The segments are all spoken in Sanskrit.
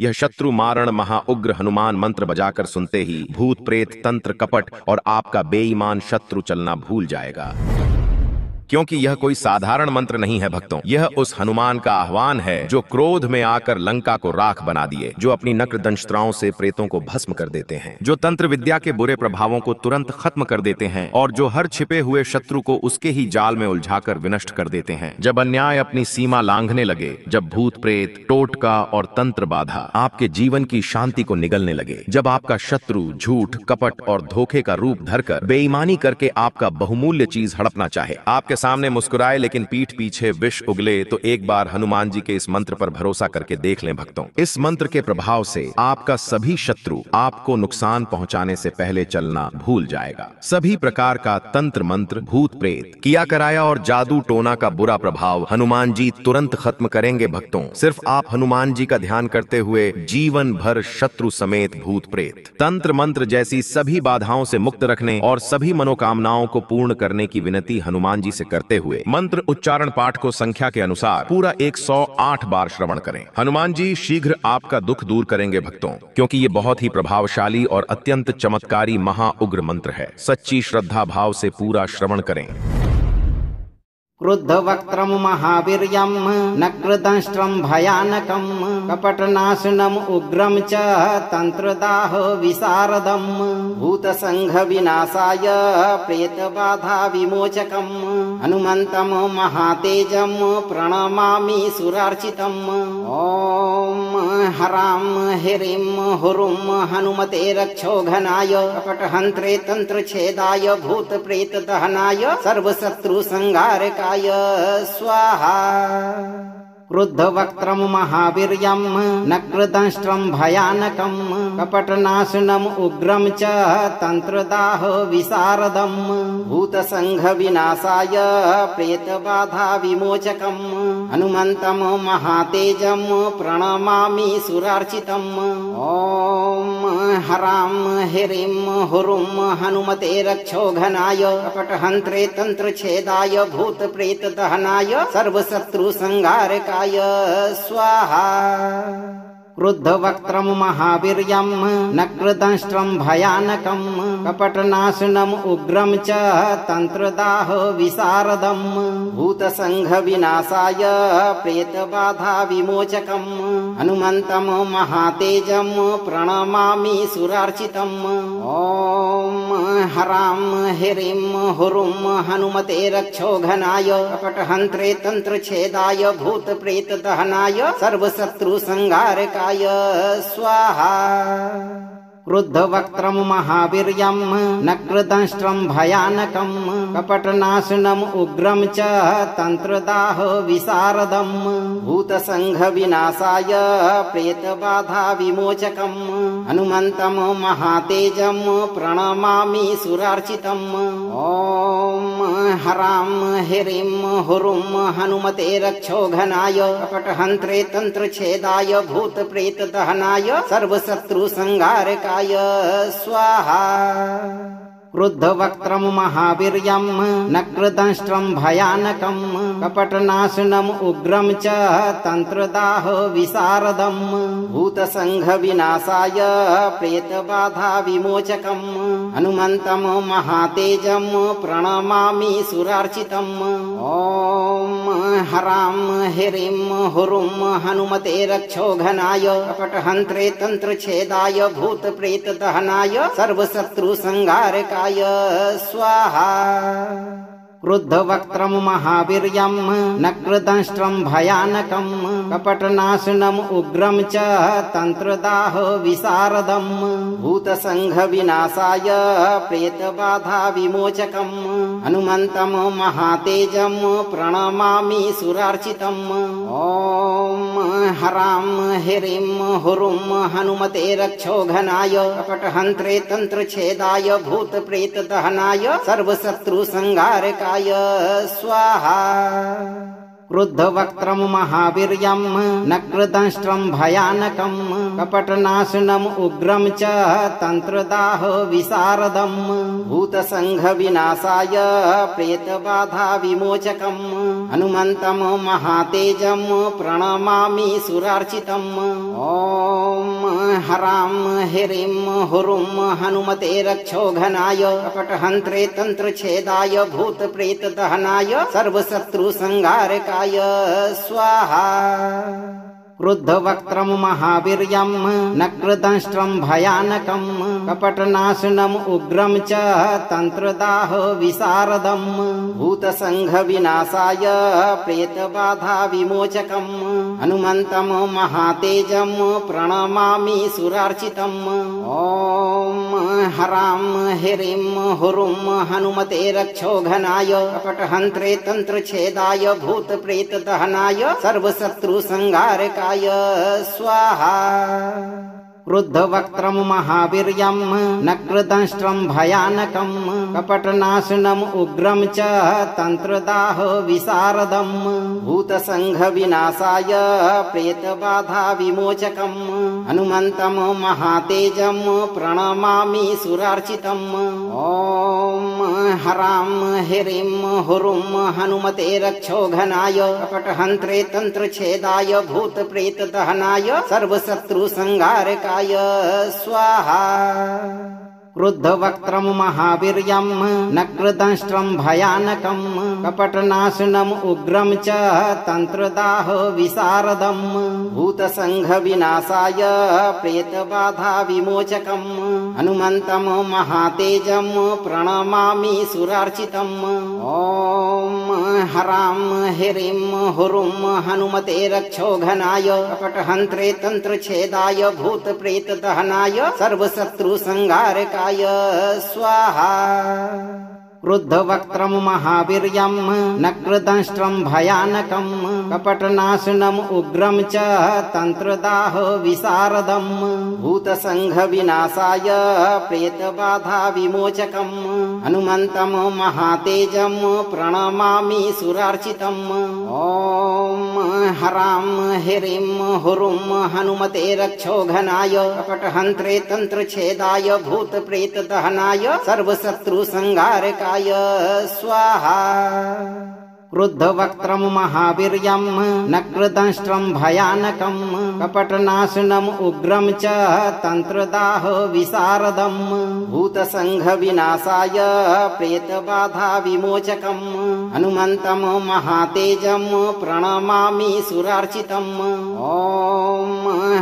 यह शत्रु मारण महाउग्र हनुमान मंत्र बजाकर सुनते ही भूत प्रेत तंत्र कपट और आपका बेईमान शत्रु चलना भूल जाएगा, क्योंकि यह कोई साधारण मंत्र नहीं है भक्तों। यह उस हनुमान का आह्वान है जो क्रोध में आकर लंका को राख बना दिए, जो अपनी नक्र दंष्ट्राओं से प्रेतों को भस्म कर देते हैं, जो तंत्र विद्या के बुरे प्रभावों को तुरंत खत्म कर देते हैं और जो हर छिपे हुए शत्रु को उसके ही जाल में उलझाकर विनष्ट कर देते हैं। जब अन्याय अपनी सीमा लांघने लगे, जब भूत प्रेत टोटका और तंत्र बाधा आपके जीवन की शांति को निगलने लगे, जब आपका शत्रु झूठ कपट और धोखे का रूप धरकर बेईमानी करके आपका बहुमूल्य चीज हड़पना चाहे, आपके सामने मुस्कुराए लेकिन पीठ पीछे विष उगले, तो एक बार हनुमान जी के इस मंत्र पर भरोसा करके देख लें भक्तों। इस मंत्र के प्रभाव से आपका सभी शत्रु आपको नुकसान पहुंचाने से पहले चलना भूल जाएगा। सभी प्रकार का तंत्र मंत्र, भूत प्रेत, किया कराया और जादू टोना का बुरा प्रभाव हनुमान जी तुरंत खत्म करेंगे भक्तों। सिर्फ आप हनुमान जी का ध्यान करते हुए जीवन भर शत्रु समेत भूत प्रेत, तंत्र मंत्र जैसी सभी बाधाओं से मुक्त रखने और सभी मनोकामनाओं को पूर्ण करने की विनती हनुमान जी से करते हुए मंत्र उच्चारण पाठ को संख्या के अनुसार पूरा 108 बार श्रवण करें। हनुमान जी शीघ्र आपका दुख दूर करेंगे भक्तों, क्योंकि ये बहुत ही प्रभावशाली और अत्यंत चमत्कारी महाउग्र मंत्र है। सच्ची श्रद्धा भाव से पूरा श्रवण करें। क्रुद्धवक्त्रं महावीर्यं नक्रदंष्ट्रं भयानकं कपटनाशनम् उग्रं च तंत्रदाह विशारदं भूतसंघ विनाशाय प्रेतबाधा विमोचकं हनुमन्तं महातेजं प्रणमामि सुरार्चितम्। ॐ हरां ह्रीं हुरुं हनुमते रक्षोघनाय कपटहन्त्रे तंत्रछेदाय भूतप्रेतदहनाय सर्वशत्रुसंहारकाय स्वाहा। क्रुद्धवक्त्रं महावीर्यं नक्रदंष्ट्रं भयानकं कपटनाशनम् उग्रं च तंत्रदाह विशारदं भूतसंघ विनाशाय प्रेतबाधा विमोचकं हनुमन्तं महातेजं प्रणमामि सुरार्चितम्। ॐ हरां ह्रीं हुरुं हनुमते रक्षोघनाय कपटहन्त्रे तंत्रछेदाय भूतप्रेतदहनाय सर्वशत्रुसंहारकाय स्वाहा। क्रुद्धवक्त्रं महावीर्यं नक्रदंष्ट्रं भयानकं कपटनाशनम् उग्रं च तंत्रदाह विशारदं भूतसंघ विनाशाय प्रेतबाधा विमोचकं हनुमन्तं महातेजं प्रणमामि सुरार्चितम्। ॐ हरां ह्रीं हुरुं हनुमते रक्षोघनाय कपटहन्त्रे तंत्रछेदाय भूतप्रेतदहनाय सर्वशत्रुसंहारकाय स्वाहा। क्रुद्धवक्त्रं महावीर्यं नक्रदंष्ट्रं भयानकं कपटनाशनम् उग्रं च तंत्रदाह विशारदं भूतसंघ विनाशाय प्रेतबाधा विमोचकं हनुमन्तं महातेजं प्रणमामि सुरार्चितम्। ॐ हरां ह्रीं हुरुं हनुमते रक्षोघनाय कपटहन्त्रे तंत्रछेदाय भूतप्रेतदहनाय सर्वशत्रुसंहारकाय स्वाहा। क्रुद्धवक्त्रं महावीर्यं नक्रदंष्ट्रं भयानकं कपटनाशनम् उग्रं च तंत्रदाह विशारदं भूतसंघ विनाशाय प्रेतबाधा विमोचकं हनुमन्तं महातेजं प्रणमामि सुरार्चितम्। ॐ हरां ह्रीं हुरुं हनुमते रक्षोघनाय कपटहन्त्रे तंत्रछेदाय भूतप्रेतदहनाय सर्वशत्रुसंहारकाय स्वाहा। क्रुद्धवक्त्रं महावीर्यं नक्रदंष्ट्रं भयानकं कपटनाशनम् उग्रं च तंत्रदाह विशारदं भूतसंघ विनाशाय प्रेतबाधा विमोचकं हनुमन्तं महातेजं प्रणमामि सुरार्चितम्। ॐ हरां ह्रीं हुरुं हनुमते रक्षोघनाय कपटहन्त्रे तंत्रछेदाय भूतप्रेतदहनाय सर्वशत्रुसंहारकाय स्वाहा। क्रुद्धवक्त्रं महावीर्यं नक्रदंष्ट्रं भयानकं कपटनाशनम् उग्रं च तंत्रदाह विशारदं भूतसंघ विनाशाय प्रेतबाधा विमोचकं हनुमन्तं महातेजं प्रणमामि सुरार्चितम्। ॐ हरां हिरिं हुरुं हनुमते रक्षोघनाय कपटहन्त्रे तन्त्रच्छेदाय भूतप्रेतदहनाय सर्वशत्रुसंहारकाय स्वाहा। क्रुद्धवक्त्रं महावीर्यं नक्रदंष्ट्रं भयानकं कपटनाशनम् उग्रं च तन्त्रदाह विशारदं भूतसंघविनाशाय प्रेतबाधा विमोचकं हनुमन्तं महातेजं प्रणमामि सुरार्चितम्। ॐ हरां हिरिं हुरुं हनुमते रक्षोघनाय कपटहन्त्रे तन्त्रच्छेदाय भूतप्रेतदहनाय सर्वशत्रुसंहारकाय स्वाहा। क्रुद्धवक्त्रं महावीर्यं नक्रदंष्ट्रं भयानकं कपटनाशनम् उग्रं च तन्त्रदाह विशारदं भूतसंघविनाशाय प्रेतबाधा विमोचकं हनुमन्तं महातेजं प्रणमामि सुरार्चितम्। ॐ हरां हिरिं हुरुं हनुमते रक्षोघनाय कपटहन्त्रे तन्त्रच्छेदाय भूतप्रेतदहनाय सर्वशत्रुसंहारकाय स्वाहा। क्रुद्धवक्त्रं महावीर्यं नक्रदंष्ट्रं भयानकं कपटनाशनम् उग्रं च तन्त्रदाह विशारदं भूतसंघविनाशाय प्रेतबाधा विमोचकं हनुमन्तं महातेजं प्रणमामि सुरार्चितम्। ॐ हरां हिरिं हुरुं हनुमते रक्षोघनाय कपटहन्त्रे तन्त्रच्छेदाय भूतप्रेतदहनाय सर्वशत्रुसंहारकाय स्वाहा। क्रुद्धवक्त्रं महावीर्यं नक्रदंष्ट्रं भयानकं कपटनाशनम् उग्रं च तन्त्रदाह विशारदं भूतसंघविनाशाय प्रेतबाधा विमोचकं हनुमन्तं महातेजं प्रणमामि सुरार्चितम्। ॐ हरां हिरिं हुरुं हनुमते रक्षोघनाय कपटहन्त्रे तन्त्रच्छेदाय भूतप्रेतदहनाय सर्वशत्रुसंहारकाय स्वाहा। क्रुद्धवक्त्रं महावीर्यं नक्रदंष्ट्रं भयानकं कपटनाशनम् उग्रं च तन्त्रदाह विशारदं भूतसंघविनाशाय प्रेतबाधा विमोचकं हनुमन्तं महातेजं प्रणमामि सुरार्चितम्। ॐ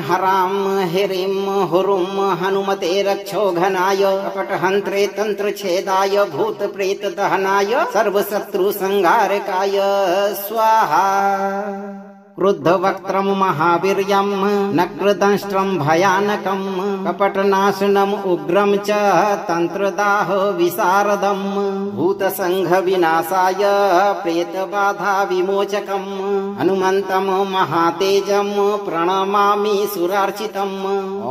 हरां हिरिं हुरुं हनुमते रक्षोघनाय कपटहन्त्रे तन्त्रच्छेदाय भूतप्रेतदहनाय सर्वशत्रुसंहारकाय स्वाहा। क्रुद्धवक्त्रं महावीर्यं नक्रदंष्ट्रं भयानकं कपटनाशनम् उग्रं च तन्त्रदाह विशारदं भूतसंघविनाशाय प्रेतबाधा विमोचकं हनुमन्तं महातेजं प्रणमामि सुरार्चितम्।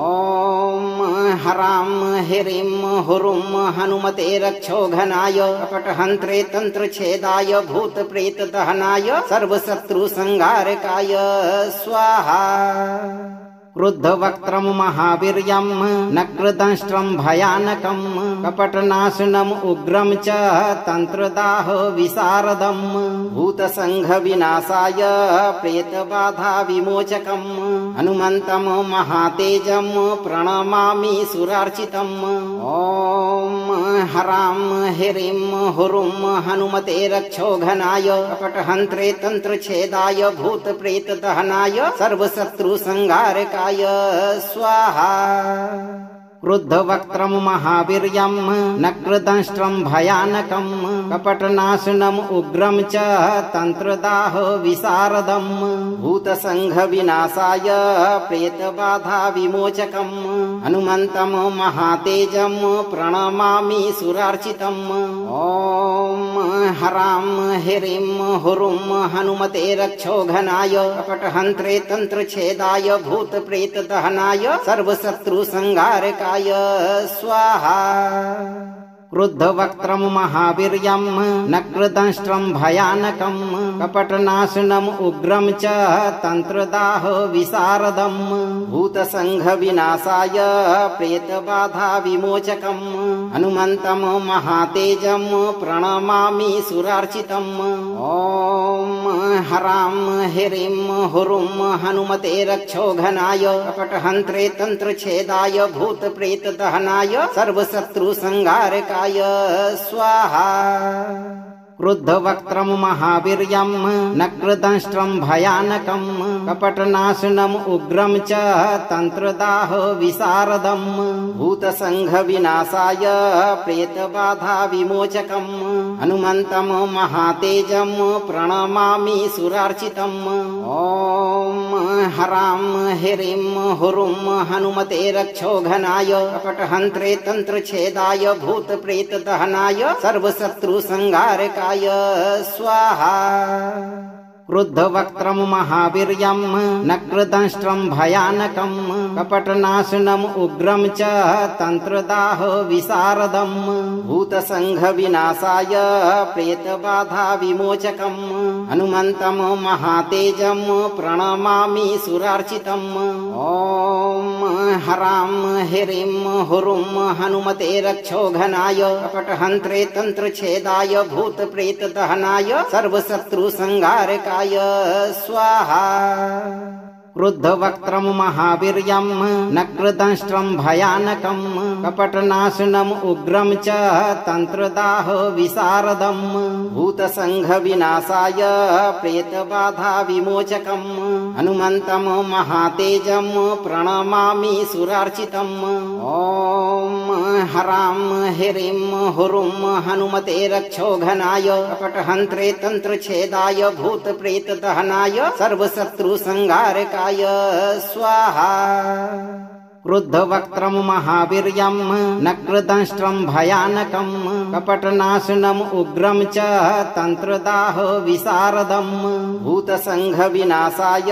ॐ हरां हिरिं हुरुं हनुमते रक्षोघनाय कपटहन्त्रे तन्त्रच्छेदाय भूतप्रेतदहनाय सर्वशत्रुसंहारकाय स्वाहा। क्रुद्धवक्त्रं महावीर्यं नक्रदंष्ट्रं भयानकं कपटनाशनम् उग्रं च तन्त्रदाह विशारदं भूतसंघविनाशाय प्रेतबाधा विमोचकं हनुमन्तं महातेजं प्रणमामि सुरार्चितम्। ॐ हरां हिरिं हुरुं हनुमते रक्षोघनाय कपटहन्त्रे तन्त्रच्छेदाय भूतप्रेतदहनाय सर्वशत्रुसंहारकाय स्वाहा। क्रुद्धवक्त्रं महावीर्यं नक्रदंष्ट्रं भयानकं कपटनाशनम् उग्रं च तन्त्रदाह विशारदं भूतसंघविनाशाय प्रेतबाधा विमोचकं हनुमन्तं महातेजं प्रणमामि सुरार्चितम्। ॐ हरां हिरिं हुरुं हनुमते रक्षोघनाय कपटहन्त्रे तन्त्रच्छेदाय भूतप्रेतदहनाय सर्वशत्रुसंहारकाय स्वाहा। क्रुद्धवक्त्रं महावीर्यं नक्रदंष्ट्रं भयानकं कपटनाशनम् उग्रं च तन्त्रदाह विशारदं भूतसंघविनाशाय प्रेतबाधा विमोचकं हनुमन्तं महातेजं प्रणमामि सुरार्चितम्। ॐ हरां हिरिं हुरुं हनुमते रक्षोघनाय कपटहन्त्रे तन्त्रच्छेदाय भूतप्रेतदहनाय सर्वशत्रुसंहारकाय स्वाहा। क्रुद्धवक्त्रं महावीर्यं नक्रदंष्ट्रं भयानकं कपटनाशनम् उग्रं च तन्त्रदाह विशारदं भूतसंघविनाशाय प्रेतबाधा विमोचकं हनुमन्तं महातेजं प्रणमामि सुरार्चितम्। ॐ हरां हिरिं हुरुं हनुमते रक्षोघनाय कपटहन्त्रे तन्त्रच्छेदाय भूतप्रेतदहनाय सर्वशत्रुसंहारकाय स्वाहा। क्रुद्धवक्त्रं महावीर्यं नक्रदंष्ट्रं भयानकं कपटनाशनम् उग्रं च तन्त्रदाह विशारदं भूतसंघविनाशाय प्रेतबाधा विमोचकं हनुमन्तं महातेजं प्रणमामि सुरार्चितम्। ॐ हरां हिरिं हुरुं हनुमते रक्षोघनाय कपटहन्त्रे तन्त्रच्छेदाय भूतप्रेतदहनाय सर्वशत्रुसंहारकाय स्वाहा। क्रुद्धवक्त्रं महावीर्यं नक्रदंष्ट्रं भयानकं कपटनाशनम् उग्रं च तन्त्रदाह विशारदं भूतसंघविनाशाय प्रेतबाधा विमोचकं हनुमन्तं महातेजं प्रणमामि सुरार्चितम्। ॐ हरां हिरिं हुरुं हनुमते रक्षोघनाय कपटहन्त्रे तन्त्रच्छेदाय भूतप्रेतदहनाय सर्वशत्रुसंहारकाय स्वाहा। क्रुद्धवक्त्रं महावीर्यं नक्रदंष्ट्रं भयानकं कपटनाशनम् उग्रं च तन्त्रदाह विशारदं भूतसंघविनाशाय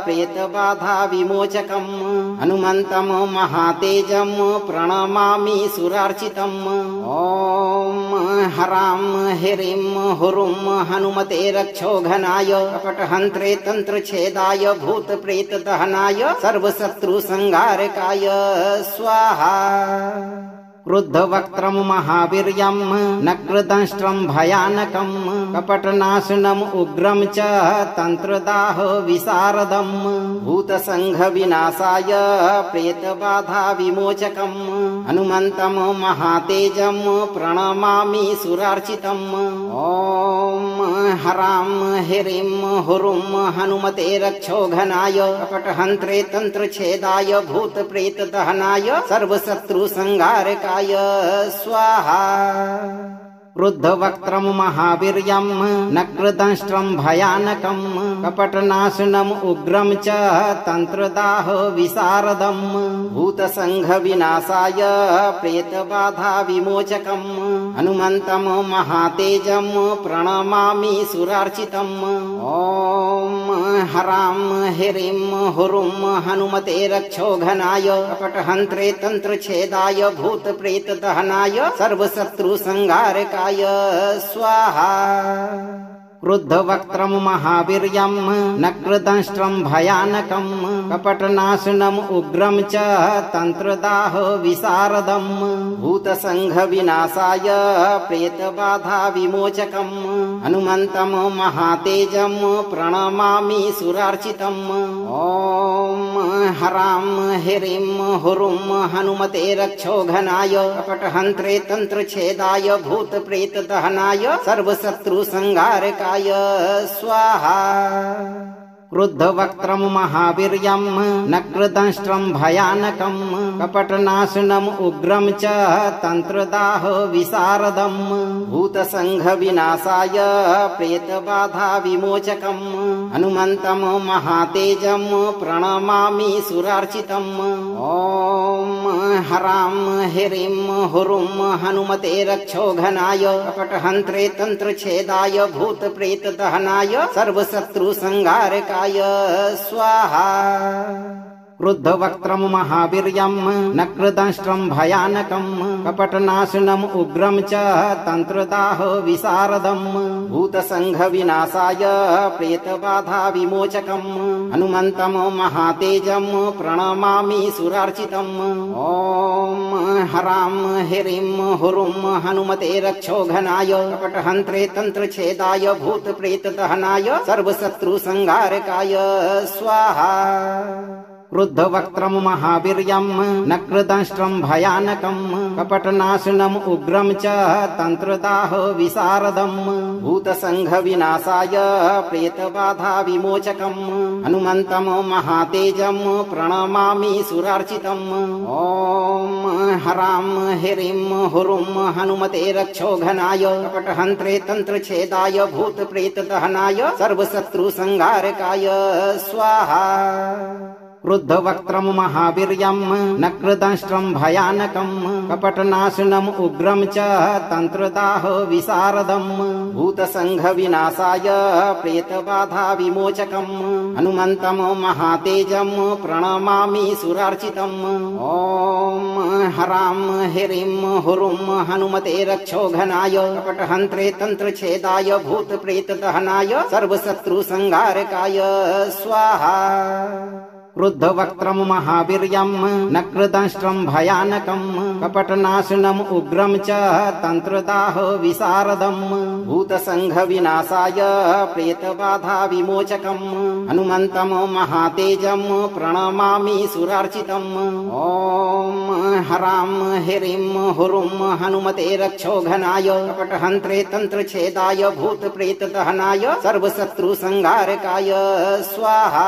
प्रेतबाधा विमोचकं हनुमन्तं महातेजं प्रणमामि सुरार्चितम्। ॐ हरां हिरिं हुरुं हनुमते रक्षोघनाय कपटहन्त्रे तन्त्रच्छेदाय भूतप्रेतदहनाय सर्वशत्रुसंहारकाय स्वाहा। क्रुद्धवक्त्रं महावीर्यं नक्रदंष्ट्रं भयानकं कपटनाशनम् उग्रं च तन्त्रदाह विशारदं भूतसंघविनाशाय प्रेतबाधा विमोचकं हनुमन्तं महातेजं प्रणमामि सुरार्चितम्। ॐ हरां हिरिं हुरुं हनुमते रक्षोघनाय कपटहन्त्रे तन्त्रच्छेदाय भूतप्रेतदहनाय सर्वशत्रुसंहारकाय स्वाहा। क्रुद्धवक्त्रं महावीर्यं नक्रदंष्ट्रं भयानकं कपटनाशनम् उग्रं च तन्त्रदाह विशारदं भूतसंघविनाशाय प्रेतबाधा विमोचकं हनुमन्तं महातेजं प्रणमामि सुरार्चितम्। ॐ हरां हिरिं हुरुं हनुमते रक्षोघनाय कपटहन्त्रे तन्त्रच्छेदाय भूतप्रेतदहनाय सर्वशत्रुसंहारकाय स्वाहा। क्रुद्धवक्त्रं महावीर्यं नक्रदंष्ट्रं भयानकं कपटनाशनम् उग्रं च तन्त्रदाह विशारदं भूतसंघविनाशाय प्रेतबाधा विमोचकं हनुमन्तं महातेजं प्रणमामि सुरार्चितम्। ॐ हरां हिरिं हुरुं हनुमते रक्षोघनाय कपटहन्त्रे तन्त्रच्छेदाय भूतप्रेतदहनाय सर्वशत्रुसंहारकाय स्वाहा। क्रुद्धवक्त्रं महावीर्यं नक्रदंष्ट्रं भयानकं कपटनाशनम् उग्रं च तन्त्रदाह विशारदं भूतसंघविनाशाय प्रेतबाधा विमोचकं हनुमन्तं महातेजं प्रणमामि सुरार्चितम्। ॐ हरां हिरिं हुरुं हनुमते रक्षोघनाय कपटहन्त्रे तन्त्रच्छेदाय भूतप्रेतदहनाय सर्वशत्रुसंहारकाय स्वाहा। क्रुद्धवक्त्रं महावीर्यं नक्रदंष्ट्रं भयानकं कपटनाशनम् उग्रं च तन्त्रदाह विशारदं भूतसङ्घविनाशाय प्रेतबाधा विमोचकं हनुमन्तं महातेजं प्रणमामि सुरार्चितम् ॐ हरां हिरिं हुरुं हनुमते रक्षोघनाय कपटहन्त्रे तन्त्रछेदाय भूतप्रेतदहनाय सर्वशत्रुसंहारकाय स्वाहा। क्रुद्धवक्त्रं महावीर्यं नक्रदंष्ट्रं भयानकं कपटनाशनम् उग्रं च तन्त्रदाह विशारदं भूतसङ्घविनाशाय प्रेतबाधा विमोचकं हनुमन्तं महातेजं प्रणमामि सुरार्चितम् ॐ हरां हिरिं हुरुं हनुमते रक्षोघनाय कपटहन्त्रे तन्त्रछेदाय भूतप्रेतदहनाय सर्वशत्रुसंहारकाय स्वाहा। क्रुद्धवक्त्रं महावीर्यं नक्रदंष्ट्रं भयानकं कपटनाशनम् उग्रं च तन्त्रदाह विशारदं भूतसङ्घविनाशाय प्रेतबाधा विमोचकं हनुमन्तं महातेजं प्रणमामि सुरार्चितम् ॐ हरां हिरिं हुरुं हनुमते रक्षोघनाय कपटहन्त्रे तन्त्रछेदाय भूतप्रेतदहनाय सर्वशत्रुसंहारकाय स्वाहा। क्रुद्धवक्त्रं महावीर्यं नक्रदंष्ट्रं भयानकं कपटनाशनम् उग्रं च तन्त्रदाह विशारदं भूतसङ्घविनाशाय प्रेतबाधा विमोचकं हनुमन्तं महातेजं प्रणमामि सुरार्चितम् ॐ हरां हिरिं हुरुं हनुमते रक्षोघनाय कपटहन्त्रे तन्त्रछेदाय भूतप्रेतदहनाय सर्वशत्रुसंहारकाय स्वाहा।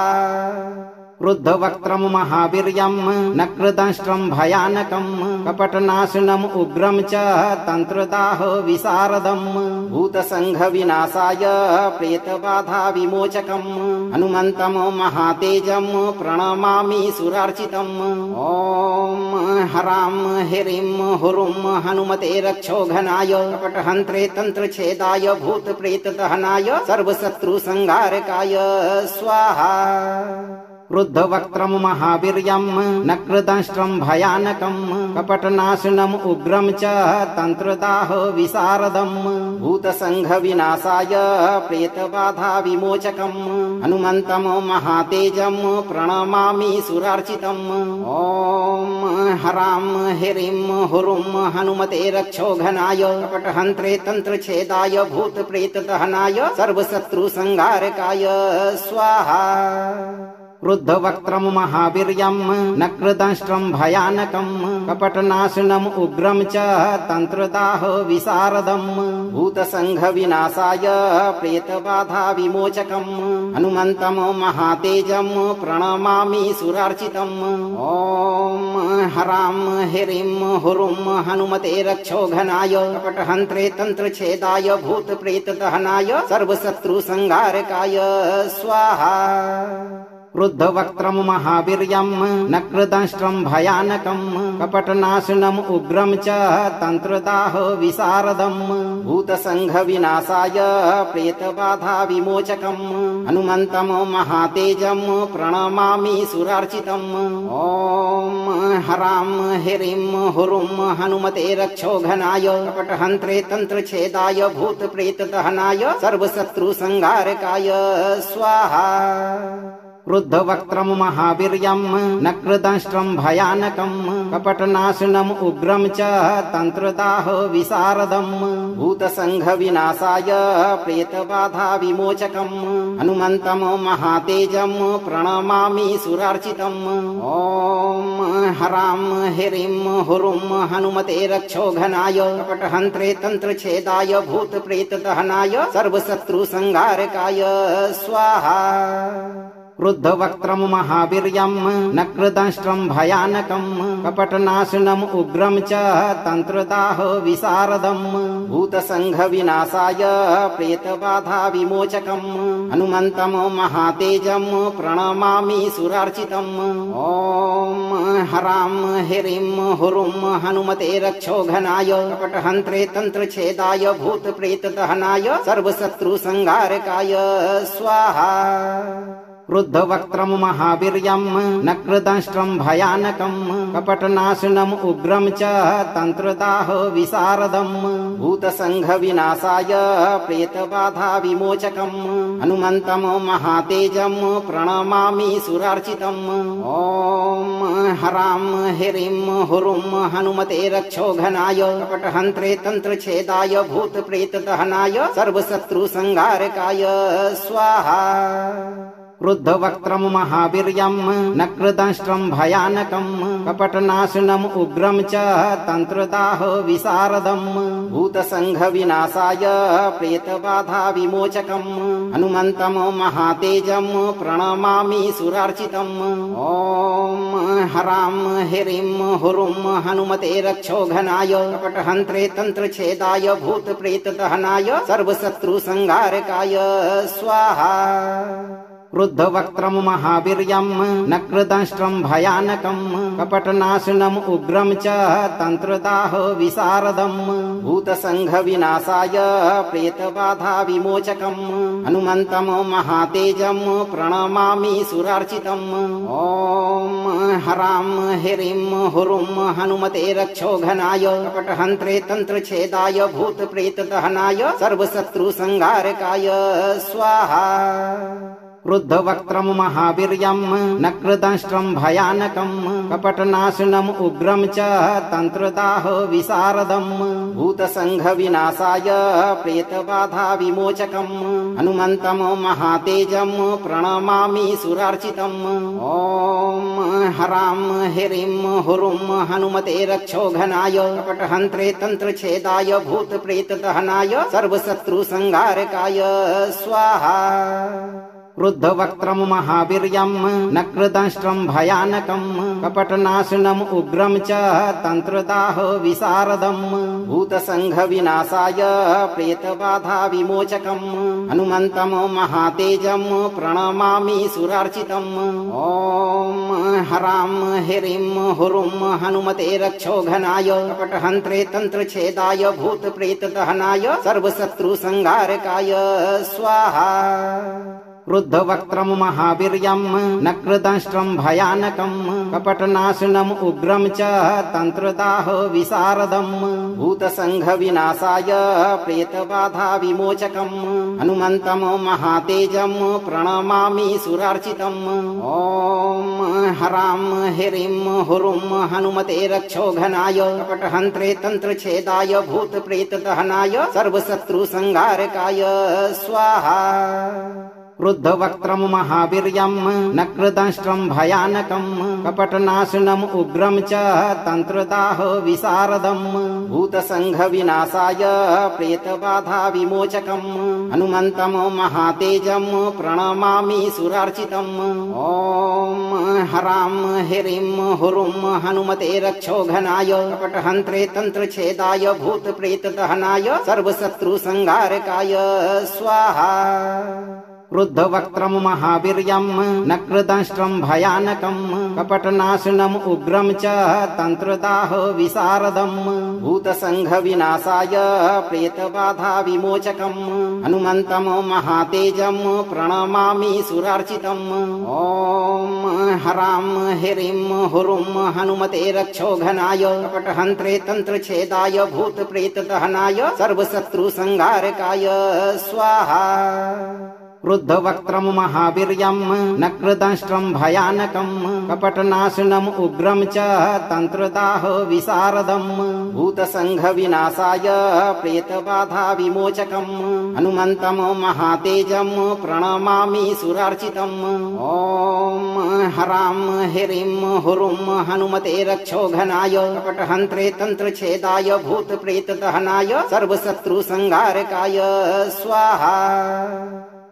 क्रुद्धवक्त्रं महावीर्यं नक्रदंष्ट्रं भयानकं कपटनाशनम् उग्रं च तन्त्रदाह विशारदं भूतसङ्घविनाशाय प्रेतबाधा विमोचकं हनुमन्तं महातेजं प्रणमामि सुरार्चितम् ॐ हरां हिरिं हुरुं हनुमते रक्षोघनाय कपटहन्त्रे तन्त्रछेदाय भूतप्रेतदहनाय सर्वशत्रुसंहारकाय स्वाहा। क्रुद्धवक्त्रं महावीर्यं नक्रदंष्ट्रं भयानकं कपटनाशनम् उग्रं च तन्त्रदाह विशारदं भूतसङ्घविनाशाय प्रेतबाधा विमोचकं हनुमन्तं महातेजं प्रणमामि सुरार्चितम् ॐ हरां हिरिं हुरुं हनुमते रक्षोघनाय कपटहन्त्रे तन्त्रछेदाय भूतप्रेतदहनाय सर्वशत्रुसंहारकाय स्वाहा। क्रुद्धवक्त्रं महावीर्यं नक्रदंष्ट्रं भयानकं कपटनाशनम् उग्रं च तन्त्रदाह विशारदं भूतसङ्घविनाशाय प्रेतबाधा विमोचकं हनुमन्तं महातेजं प्रणमामि सुरार्चितम् ॐ हरां हिरिं हुरुं हनुमते रक्षोघनाय कपटहन्त्रे तन्त्रछेदाय भूतप्रेतदहनाय सर्वशत्रुसंहारकाय स्वाहा। क्रुद्धवक्त्रं महावीर्यं नक्रदंष्ट्रं भयानकं कपटनाशनम् उग्रं च तन्त्रदाह विशारदं भूतसङ्घविनाशाय प्रेतबाधा विमोचकं हनुमन्तं महातेजं प्रणमामि सुरार्चितम् ॐ हरां हिरिं हुरुं हनुमते रक्षोघनाय कपटहन्त्रे तन्त्रछेदाय भूतप्रेतदहनाय सर्वशत्रुसंहारकाय स्वाहा। क्रुद्धवक्त्रं महावीर्यं नक्रदंष्ट्रं भयानकं कपटनाशनम् उग्रं च तन्त्रदाह विशारदं भूतसङ्घविनाशाय प्रेतबाधा विमोचकं हनुमन्तं महातेजं प्रणमामि सुरार्चितम् ॐ हरां हिरिं हुरुं हनुमते रक्षोघनाय कपटहन्त्रे तन्त्रछेदाय भूतप्रेतदहनाय सर्वशत्रुसंहारकाय स्वाहा। क्रुद्धवक्त्रं महावीर्यं नक्रदंष्ट्रं भयानकं कपटनाशनम् उग्रं च तन्त्रदाह विशारदं भूतसङ्घविनाशाय प्रेतबाधा विमोचकं हनुमन्तं महातेजं प्रणमामि सुरार्चितम् ॐ हरां हिरिं हुरुं हनुमते रक्षोघनाय कपटहन्त्रे तन्त्रछेदाय भूतप्रेतदहनाय सर्वशत्रुसंहारकाय स्वाहा। क्रुद्धवक्त्रं महावीर्यं नक्रदंष्ट्रं भयानकं कपटनाशनम् उग्रं च तन्त्रदाह विशारदं भूतसङ्घविनाशाय प्रेतबाधा विमोचकं हनुमन्तं महातेजं प्रणमामि सुरार्चितम् ॐ हरां हिरिं हुरुं हनुमते रक्षोघनाय कपटहन्त्रे तन्त्रच्छेदाय भूतप्रेतदहनाय सर्वशत्रुसंहारकाय स्वाहा। क्रुद्धवक्त्रं महावीर्यं नक्रदंष्ट्रं भयानकं कपटनाशनम् उग्रं च तन्त्रदाह विशारदं भूतसङ्घविनाशाय प्रेतबाधा विमोचकं हनुमन्तं महातेजं प्रणमामि सुरार्चितम् ॐ हरां हिरिं हुरुं हनुमते रक्षोघनाय कपटहन्त्रे तन्त्रच्छेदाय भूतप्रेतदहनाय सर्वशत्रुसंहारकाय स्वाहा। क्रुद्धवक्त्रं महावीर्यं नक्रदंष्ट्रं भयानकं कपटनाशनम् उग्रं च तन्त्रदाह विशारदं भूतसङ्घविनाशाय प्रेतबाधा विमोचकं हनुमन्तं महातेजं प्रणमामि सुरार्चितम् ॐ हरां हिरिं हुरुं हनुमते रक्षोघनाय कपटहन्त्रे तन्त्रच्छेदाय भूतप्रेतदहनाय सर्वशत्रुसंहारकाय स्वाहा। क्रुद्धवक्त्रं महावीर्यं नक्रदंष्ट्रं भयानकं कपटनाशनम् उग्रं च तन्त्रदाह विशारदं भूतसङ्घविनाशाय प्रेतबाधा विमोचकं हनुमन्तं महातेजं प्रणमामि सुरार्चितम् ॐ हरां हिरिं हुरुं हनुमते रक्षोघनाय कपटहन्त्रे तन्त्रच्छेदाय भूतप्रेतदहनाय सर्वशत्रुसंहारकाय स्वाहा। क्रुद्धवक्त्रं महावीर्यं नक्रदंष्ट्रं भयानकं कपटनाशनम् उग्रं च तन्त्रदाह विशारदं भूतसङ्घविनाशाय प्रेतबाधा विमोचकं हनुमन्तं महातेजं प्रणमामि सुरार्चितम् ॐ हरां हिरिं हुरुं हनुमते रक्षोघनाय कपटहन्त्रे तन्त्रच्छेदाय भूतप्रेतदहनाय सर्वशत्रुसंहारकाय स्वाहा। क्रुद्धवक्त्रं महावीर्यं नक्रदंष्ट्रं भयानकं कपटनाशनम् उग्रं च तन्त्रदाह विशारदं भूतसङ्घविनाशाय प्रेतबाधा विमोचकं हनुमन्तं महातेजं प्रणमामि सुरार्चितम् ॐ हरां हिरिं हुरुं हनुमते रक्षोघनाय कपटहन्त्रे तन्त्रच्छेदाय भूतप्रेतदहनाय सर्वशत्रुसंहारकाय स्वाहा। क्रुद्धवक्त्रं महावीर्यं नक्रदंष्ट्रं भयानकं कपटनाशनम् उग्रं च तन्त्रदाह विशारदं भूतसङ्घविनाशाय प्रेतबाधा विमोचकं हनुमन्तं महातेजं प्रणमामि सुरार्चितम् ॐ हरां हिरिं हुरुं हनुमते रक्षोघनाय कपटहन्त्रे तन्त्रच्छेदाय भूतप्रेतदहनाय सर्वशत्रुसंहारकाय स्वाहा। क्रुद्धवक्त्रं महावीर्यं नक्रदंष्ट्रं भयानकं कपटनाशनम् उग्रं च तन्त्रदाह विशारदं भूतसङ्घविनाशाय प्रेतबाधा विमोचकं हनुमन्तं महातेजं प्रणमामि सुरार्चितम् ॐ हरां हिरिं हुरुं हनुमते रक्षोघनाय कपटहन्त्रे तन्त्रच्छेदाय भूतप्रेतदहनाय सर्वशत्रुसंहारकाय स्वाहा। क्रुद्धवक्त्रं महावीर्यं नक्रदंष्ट्रं भयानकं कपटनाशनम् उग्रं च तन्त्रदाह विशारदं भूतसङ्घविनाशाय प्रेतबाधा विमोचकं हनुमन्तं महातेजं प्रणमामि सुरार्चितम् ॐ हरां हिरिं हुरुं हनुमते रक्षोघनाय कपटहन्त्रे तन्त्रच्छेदाय भूतप्रेतदहनाय सर्वशत्रुसंहारकाय स्वाहा।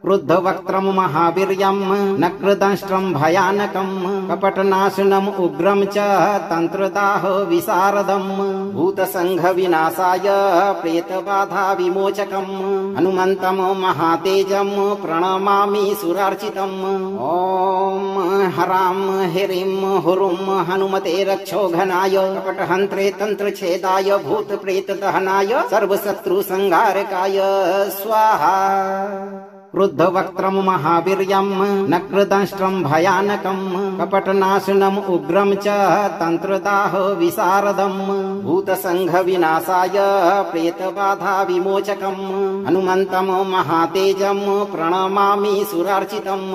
क्रुद्धवक्त्रं महावीर्यं नक्रदंष्ट्रं भयानकं कपटनाशनम् उग्रं च तन्त्रदाह विशारदं भूतसङ्घविनाशाय प्रेतबाधा विमोचकं हनुमन्तं महातेजं प्रणमामि सुरार्चितम् ॐ हरां हिरिं हुरुं हनुमते रक्षोघनाय कपटहन्त्रे तन्त्रच्छेदाय भूतप्रेतदहनाय सर्वशत्रुसंहारकाय स्वाहा। क्रुद्धवक्त्रं महावीर्यं नक्रदंष्ट्रं भयानकं कपटनाशनम् उग्रं च तन्त्रदाहो विशारदं भूतसङ्घविनाशाय प्रेतबाधा विमोचकम् हनुमन्तं महातेजं प्रणमामि सुरार्चितम्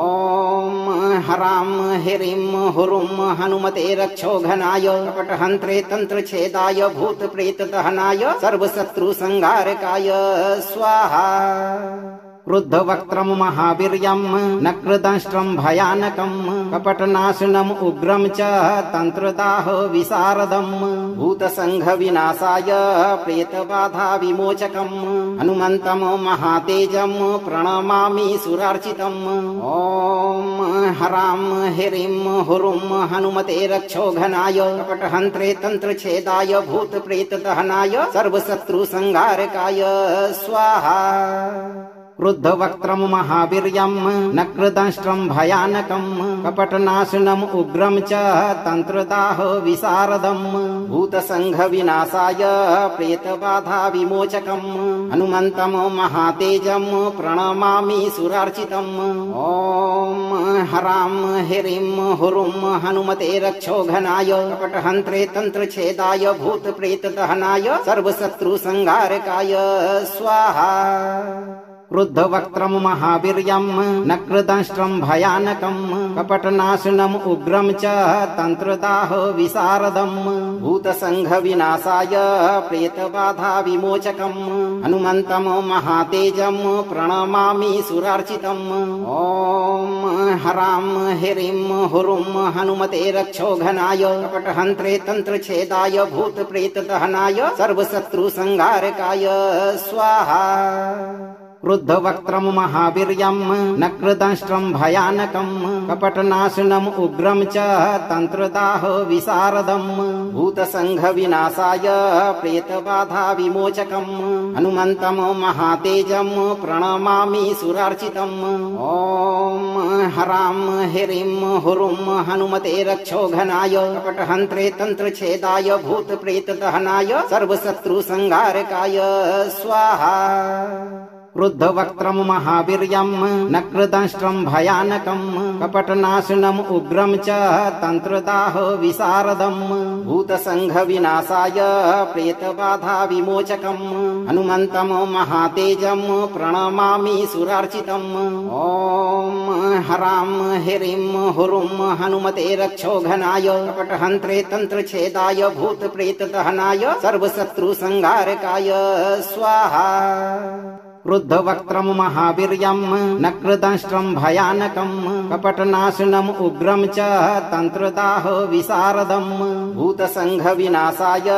ॐ हरां हिरिं हुरुं हनुमते रक्षोघनाय कपटहन्त्रे तन्त्रछेदाय भूतप्रेतदहनाय सर्वशत्रुसंहारकाय स्वाहा। क्रुद्धवक्त्रं महावीर्यं नक्रदंष्ट्रं भयानकं कपटनाशनम् उग्रं च तन्त्रदाहो विशारदं भूतसङ्घविनाशाय प्रेतबाधा विमोचकम् हनुमन्तं महातेजं प्रणमामि सुरार्चितम् ॐ हरां हिरिं हुरुं हनुमते रक्षोघनाय कपटहन्त्रे तन्त्रछेदाय भूतप्रेतदहनाय सर्वशत्रुसंहारकाय स्वाहा। क्रुद्धवक्त्रं महावीर्यं नक्रदंष्ट्रं भयानकं कपटनाशनम् उग्रं च तन्त्रदाहो विशारदं भूतसङ्घविनाशाय प्रेतबाधा विमोचकम् हनुमन्तं महातेजं प्रणमामि सुरार्चितम् ॐ हरां हिरिं हुरुं हनुमते रक्षोघनाय कपटहन्त्रे तन्त्रछेदाय भूतप्रेतदहनाय सर्वशत्रुसंहारकाय स्वाहा। क्रुद्धवक्त्रं महावीर्यं नक्रदंष्ट्रं भयानकं कपटनाशनम् उग्रं च तन्त्रदाहो विशारदं भूतसङ्घविनाशाय प्रेतबाधा विमोचकम् हनुमन्तं महातेजं प्रणमामि सुरार्चितम् ॐ हरां हिरिं हुरुं हनुमते रक्षोघनाय कपटहन्त्रे तन्त्रछेदाय भूतप्रेतदहनाय सर्वशत्रुसंहारकाय स्वाहा। क्रुद्धवक्त्रं महावीर्यं नक्रदंष्ट्रं भयानकं कपटनाशनम् उग्रं च तन्त्रदाहो विशारदं भूतसङ्घविनाशाय प्रेतबाधा विमोचकम् हनुमन्तं महातेजं प्रणमामि सुरार्चितम् ॐ हरां हिरिं हुरुं हनुमते रक्षोघनाय कपटहन्त्रे तन्त्रछेदाय भूतप्रेतदहनाय सर्वशत्रुसंहारकाय स्वाहा। क्रुद्धवक्त्रं महावीर्यं नक्रदंष्ट्रं भयानकं कपटनाशनम् उग्रं च तन्त्रदाहो विशारदं भूतसङ्घविनाशाय प्रेतबाधा विमोचकम् हनुमन्तं महातेजं प्रणमामि सुरार्चितम् ॐ हरां हिरिं हुरुं हनुमते रक्षोघनाय कपटहन्त्रे तन्त्रछेदाय भूतप्रेतदहनाय सर्वशत्रुसंहारकाय स्वाहा। क्रुद्धवक्त्रं महावीर्यं नक्रदंष्ट्रं भयानकं कपटनाशनम् उग्रं च तन्त्रदाहो विशारदं भूतसङ्घविनाशाय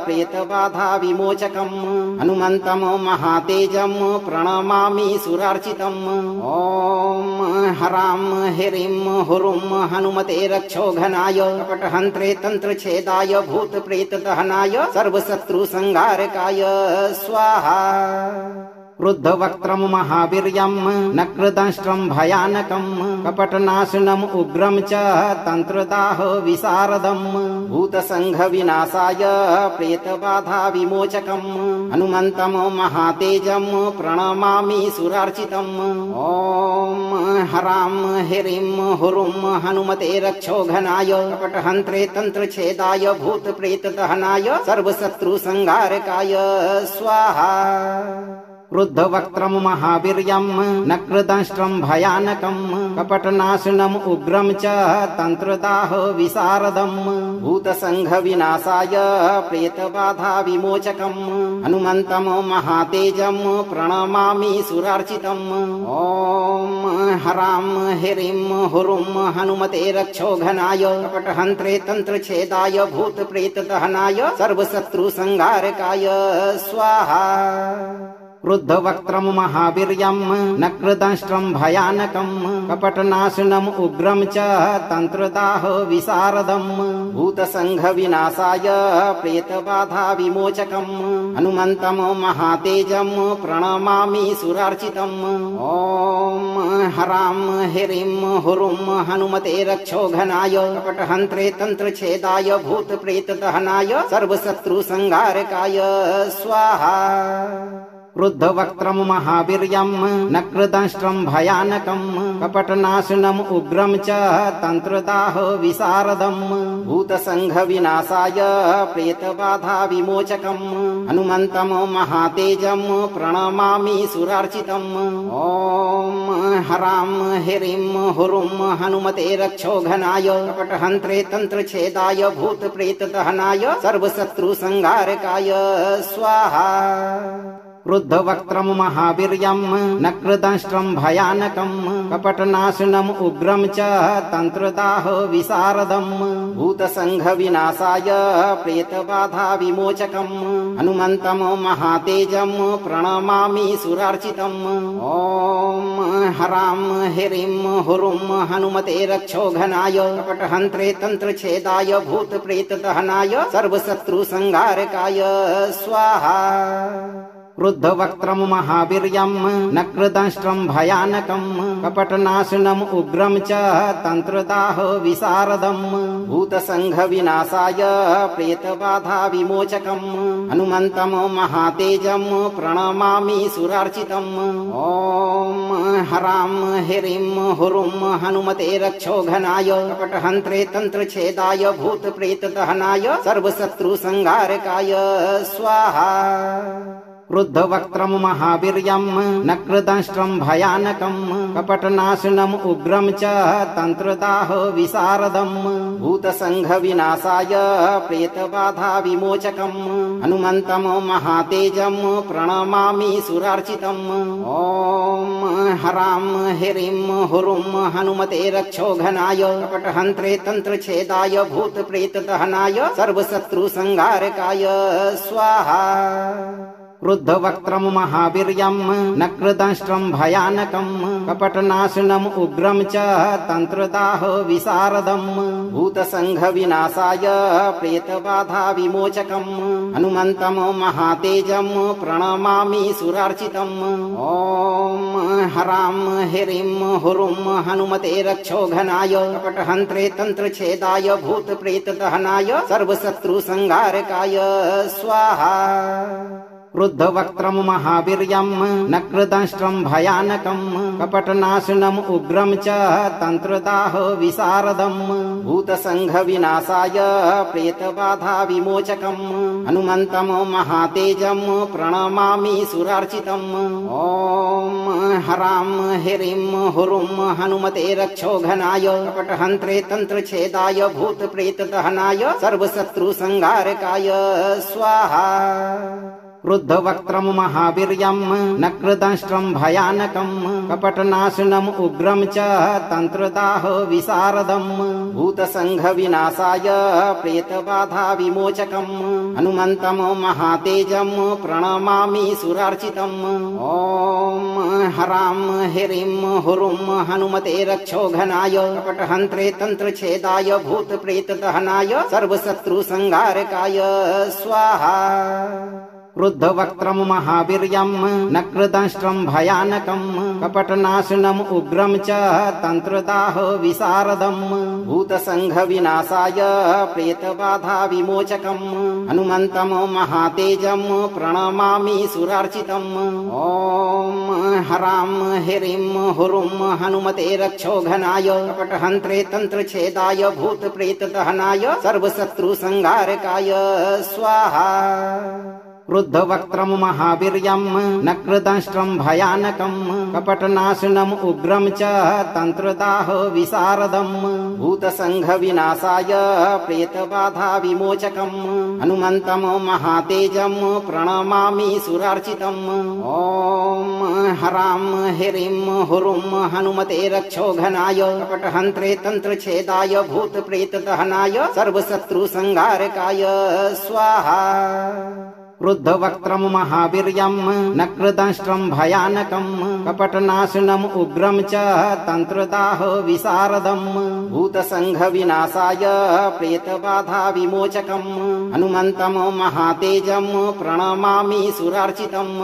प्रेतबाधा विमोचकम् हनुमन्तं महातेजं प्रणमामि सुरार्चितम् ॐ हरां हिरिं हुरुं हनुमते रक्षोघनाय कपटहन्त्रे तन्त्रछेदाय भूतप्रेतदहनाय सर्वशत्रुसंहारकाय स्वाहा। क्रुद्धवक्त्रं महावीर्यं नक्रदंष्ट्रं भयानकं कपटनाशनम् उग्रं च तन्त्रदाहो विशारदं भूतसङ्घविनाशाय प्रेतबाधा विमोचकम् हनुमन्तं महातेजं प्रणमामि सुरार्चितम् ॐ हरां हिरिं हुरुं हनुमते रक्षोघनाय कपटहन्त्रे तन्त्रछेदाय भूतप्रेतदहनाय सर्वशत्रुसंहारकाय स्वाहा। क्रुद्धवक्त्रं महावीर्यं नक्रदंष्ट्रं भयानकं कपटनाशनम् उग्रं च तन्त्रदाहो विशारदं भूतसङ्घविनाशाय प्रेतबाधा विमोचकम् हनुमन्तं महातेजं प्रणमामि सुरार्चितम् ॐ हरां हिरिं हुरुं हनुमते रक्षोघनाय कपटहन्त्रे तन्त्रछेदाय भूतप्रेतदहनाय सर्वशत्रुसंहारकाय स्वाहा। क्रुद्धवक्त्रं महावीर्यं नक्रदंष्ट्रं भयानकं कपटनाशनम् उग्रं च तन्त्रदाहो विशारदं भूतसङ्घविनाशाय प्रेतबाधा विमोचकम् हनुमन्तं महातेजं प्रणमामि सुरार्चितम् ॐ हरां हिरिं हुरुं हनुमते रक्षोघनाय कपटहन्त्रे तन्त्रछेदाय भूतप्रेतदहनाय सर्वशत्रुसंहारकाय स्वाहा। क्रुद्धवक्त्रं महावीर्यं नक्रदंष्ट्रं भयानकं कपटनाशनम् उग्रं च तन्त्रदाहो विशारदं भूतसङ्घविनाशाय प्रेतबाधा विमोचकम् हनुमन्तं महातेजं प्रणमामि सुरार्चितम् ॐ हरां ह्रीं हुरुं हनुमते रक्षोघनाय कपटहन्त्रे तन्त्रच्छेदाय भूतप्रेतदहनाय सर्वशत्रुसंहारकाय स्वाहा। क्रुद्धवक्त्रं महावीर्यं नक्रदंष्ट्रं भयानकं कपटनाशनम् उग्रं च तन्त्रदाहो विशारदं भूतसङ्घविनाशाय प्रेतबाधा विमोचकम् हनुमन्तं महातेजं प्रणमामि सुरार्चितम् ॐ हरां ह्रीं हुरुं हनुमते रक्षोघनाय कपटहन्त्रे तन्त्रच्छेदाय भूतप्रेतदहनाय सर्वशत्रुसंहारकाय स्वाहा। क्रुद्धवक्त्रं महावीर्यं नक्रदंष्ट्रं भयानकं कपटनाशनम् उग्रं च तन्त्रदाहो विशारदं भूतसङ्घविनाशाय प्रेतबाधा विमोचकम् हनुमन्तं महातेजं प्रणमामि सुरार्चितम् ॐ हरां ह्रीं हुरुं हनुमते रक्षोघनाय कपटहन्त्रे तन्त्रच्छेदाय भूतप्रेतदहनाय सर्वशत्रुसंहारकाय स्वाहा। क्रुद्धवक्त्रं महावीर्यं नक्रदंष्ट्रं भयानकं कपटनाशनम् उग्रं च तन्त्रदाहो विशारदं भूतसङ्घविनाशाय प्रेतबाधा विमोचकम् हनुमन्तं महातेजं प्रणमामि सुरार्चितम् ॐ हरां ह्रीं हुरुं हनुमते रक्षोघनाय कपटहन्त्रे तन्त्रच्छेदाय भूतप्रेतदहनाय सर्वशत्रुसंहारकाय स्वाहा। क्रुद्धवक्त्रं महावीर्यं नक्रदंष्ट्रं भयानकं कपटनाशनम् उग्रं च तन्त्रदाहो विशारदं भूतसङ्घविनाशाय प्रेतबाधा विमोचकम् हनुमन्तं महातेजं प्रणमामि सुरार्चितम् ॐ हरां ह्रीं हुरुं हनुमते रक्षोघनाय कपटहन्त्रे तन्त्रच्छेदाय भूतप्रेतदहनाय सर्वशत्रुसंहारकाय स्वाहा। क्रुद्धवक्त्रं महावीर्यं नक्रदंष्ट्रं भयानकं कपटनाशनम् उग्रं च तन्त्रदाहो विशारदं भूतसङ्घविनाशाय प्रेतबाधा विमोचकम् हनुमन्तं महातेजं प्रणमामि सुरार्चितम् ॐ हरां ह्रीं हुरुं हनुमते रक्षोघनाय कपटहन्त्रे तन्त्रच्छेदाय भूतप्रेतदहनाय सर्वशत्रुसंहारकाय स्वाहा। क्रुद्धवक्त्रं महावीर्यं नक्रदंष्ट्रं भयानकं कपटनाशनम् उग्रं च तन्त्रदाहो विशारदं भूतसङ्घविनाशाय प्रेतबाधा विमोचकम् हनुमन्तं महातेजं प्रणमामि सुरार्चितम् ॐ हरां ह्रीं हुरुं हनुमते रक्षोघनाय कपटहन्त्रे तन्त्रच्छेदाय भूतप्रेतदहनाय सर्वशत्रुसंहारकाय स्वाहा। क्रुद्धवक्त्रं महावीर्यं नक्रदंष्ट्रं भयानकं कपटनाशनम् उग्रं च तन्त्रदाहो विशारदं भूतसङ्घविनाशाय प्रेतबाधा विमोचकम् हनुमन्तं महातेजं प्रणमामि सुरार्चितम् ॐ हरां ह्रीं हुरुं हनुमते रक्षोघनाय कपटहन्त्रे तन्त्रच्छेदाय भूतप्रेतदहनाय सर्वशत्रुसंहारकाय स्वाहा। क्रुद्धवक्त्रं महावीर्यं नक्रदंष्ट्रं भयानकं कपटनाशनम् उग्रं च तन्त्रदाहो विशारदं भूतसङ्घविनाशाय प्रेतबाधा विमोचकम् हनुमन्तं महातेजं प्रणमामि सुरार्चितम् ॐ हरां ह्रीं हुरुं हनुमते रक्षोघनाय कपटहन्त्रे तन्त्रच्छेदाय भूतप्रेतदहनाय सर्वशत्रुसंहारकाय स्वाहा। क्रुद्धवक्त्रं महावीर्यं नक्रदंष्ट्रं भयानकं कपटनाशनम् उग्रं च तन्त्रदाहो विशारदं भूतसङ्घविनाशाय प्रेतबाधा विमोचकम् हनुमन्तं महातेजं प्रणमामि सुरार्चितम्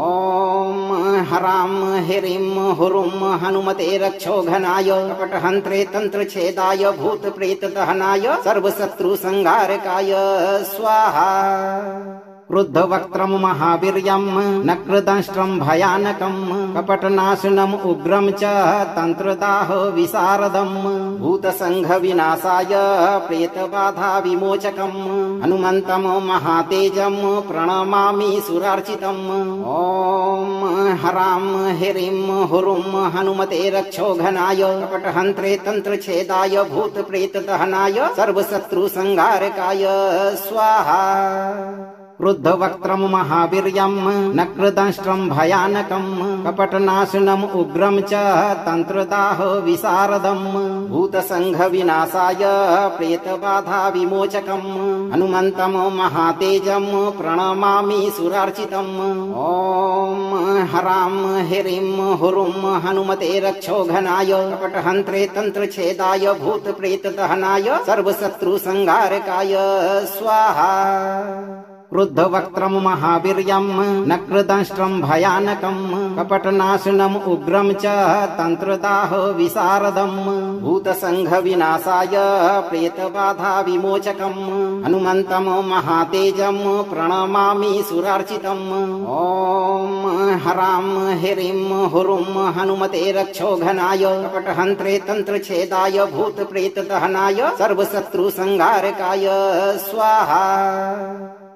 ॐ हरां ह्रीं हुरुं हनुमते रक्षोघनाय कपटहन्त्रे तन्त्रच्छेदाय भूतप्रेतदहनाय सर्वशत्रुसंहारकाय स्वाहा। क्रुद्धवक्त्रं महावीर्यं नक्रदंष्ट्रं भयानकं कपटनाशनम् उग्रं च तन्त्रदाह विशारदं भूतसङ्घविनाशाय प्रेतबाधा विमोचकं हनुमन्तं महातेजं प्रणमामि सुरार्चितम् ॐ हरां हिरिं हुरुं हनुमते रक्षोघनाय कपटहन्त्रे तन्त्रछेदाय भूतप्रेतदहनाय सर्वशत्रुसंहारकाय स्वाहा। क्रुद्धवक्त्रं महावीर्यं नक्रदंष्ट्रं भयानकं कपटनाशनम् उग्रं च तन्त्रदाह विशारदं भूतसङ्घविनाशाय प्रेतबाधा विमोचकं हनुमन्तं महातेजं प्रणमामि सुरार्चितम् ॐ हरां हिरिं हुरुं हनुमते रक्षोघनाय कपटहन्त्रे तन्त्रछेदाय भूतप्रेतदहनाय सर्वशत्रुसंहारकाय स्वाहा। क्रुद्धवक्त्रं महावीर्यं नक्रदंष्ट्रं भयानकं कपटनाशनम् उग्रं च तन्त्रदाह विशारदं भूतसङ्घविनाशाय प्रेतबाधा विमोचकं हनुमन्तं महातेजं प्रणमामि सुरार्चितम् ॐ हरां हिरिं हुरुं हनुमते रक्षोघनाय कपटहन्त्रे तन्त्रछेदाय भूतप्रेतदहनाय सर्वशत्रुसंहारकाय स्वाहा।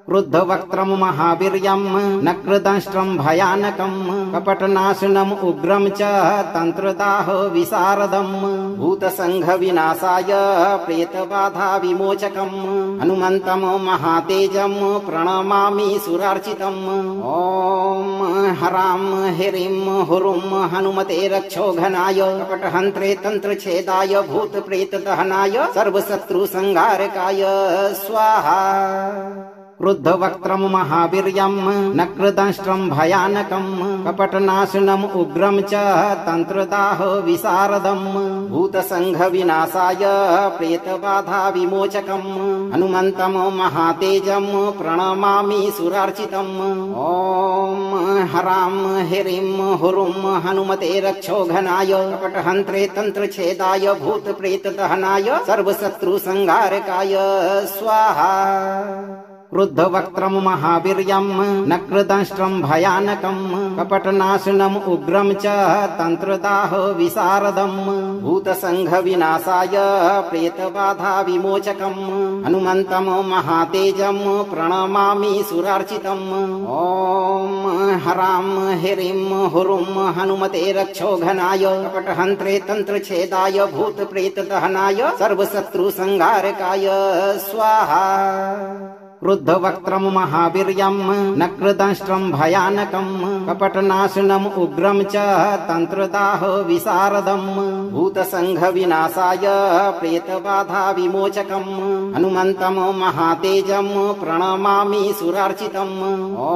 क्रुद्धवक्त्रं महावीर्यं नक्रदंष्ट्रं भयानकं कपटनाशनम् उग्रं च तन्त्रदाह विशारदं भूतसङ्घविनाशाय प्रेतबाधा विमोचकं हनुमन्तं महातेजं प्रणमामि सुरार्चितम् ॐ हरां हिरिं हुरुं हनुमते रक्षोघनाय कपटहन्त्रे तन्त्रछेदाय भूतप्रेतदहनाय सर्वशत्रुसंहारकाय स्वाहा। क्रुद्धवक्त्रं महावीर्यं नक्रदंष्ट्रं भयानकं कपटनाशनम् उग्रं च तन्त्रदाह विशारदं भूतसङ्घविनाशाय प्रेतबाधा विमोचकं हनुमन्तं महातेजं प्रणमामि सुरार्चितम् ॐ हरां हिरिं हुरुं हनुमते रक्षोघनाय कपटहन्त्रे तन्त्रछेदाय भूतप्रेतदहनाय सर्वशत्रुसंहारकाय स्वाहा। क्रुद्धवक्त्रं महावीर्यं नक्रदंष्ट्रं भयानकं कपटनाशनम् उग्रं च तन्त्रदाह विशारदं भूतसङ्घविनाशाय प्रेतबाधा विमोचकं हनुमन्तं महातेजं प्रणमामि सुरार्चितम् ॐ हरां हिरिं हुरुं हनुमते रक्षोघनाय कपटहन्त्रे तन्त्रछेदाय भूतप्रेतदहनाय सर्वशत्रुसंहारकाय स्वाहा। क्रुद्धवक्त्रं महावीर्यं नक्रदंष्ट्रं भयानकं कपटनाशनम् उग्रं च तन्त्रदाह विशारदं भूतसङ्घविनाशाय प्रेतबाधा विमोचकं हनुमन्तं महातेजं प्रणमामि सुरार्चितम् ॐ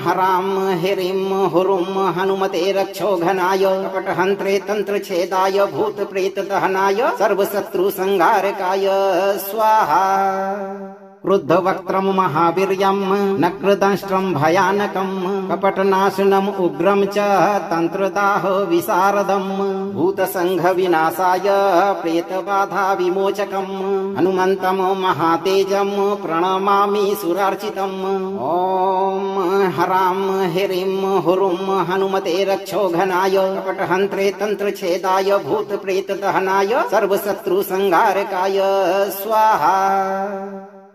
हरां हिरिं हुरुं हनुमते रक्षोघनाय कपटहन्त्रे तन्त्रछेदाय भूतप्रेतदहनाय सर्वशत्रुसंहारकाय स्वाहा। क्रुद्धवक्त्रं महावीर्यं नक्रदंष्ट्रं भयानकं कपटनाशनम् उग्रं च तन्त्रदाह विशारदं भूतसङ्घविनाशाय प्रेतबाधा विमोचकं हनुमन्तं महातेजं प्रणमामि सुरार्चितम् ॐ हरां हिरिं हुरुं हनुमते रक्षोघनाय कपटहन्त्रे तन्त्रछेदाय भूतप्रेतदहनाय सर्वशत्रुसंहारकाय स्वाहा।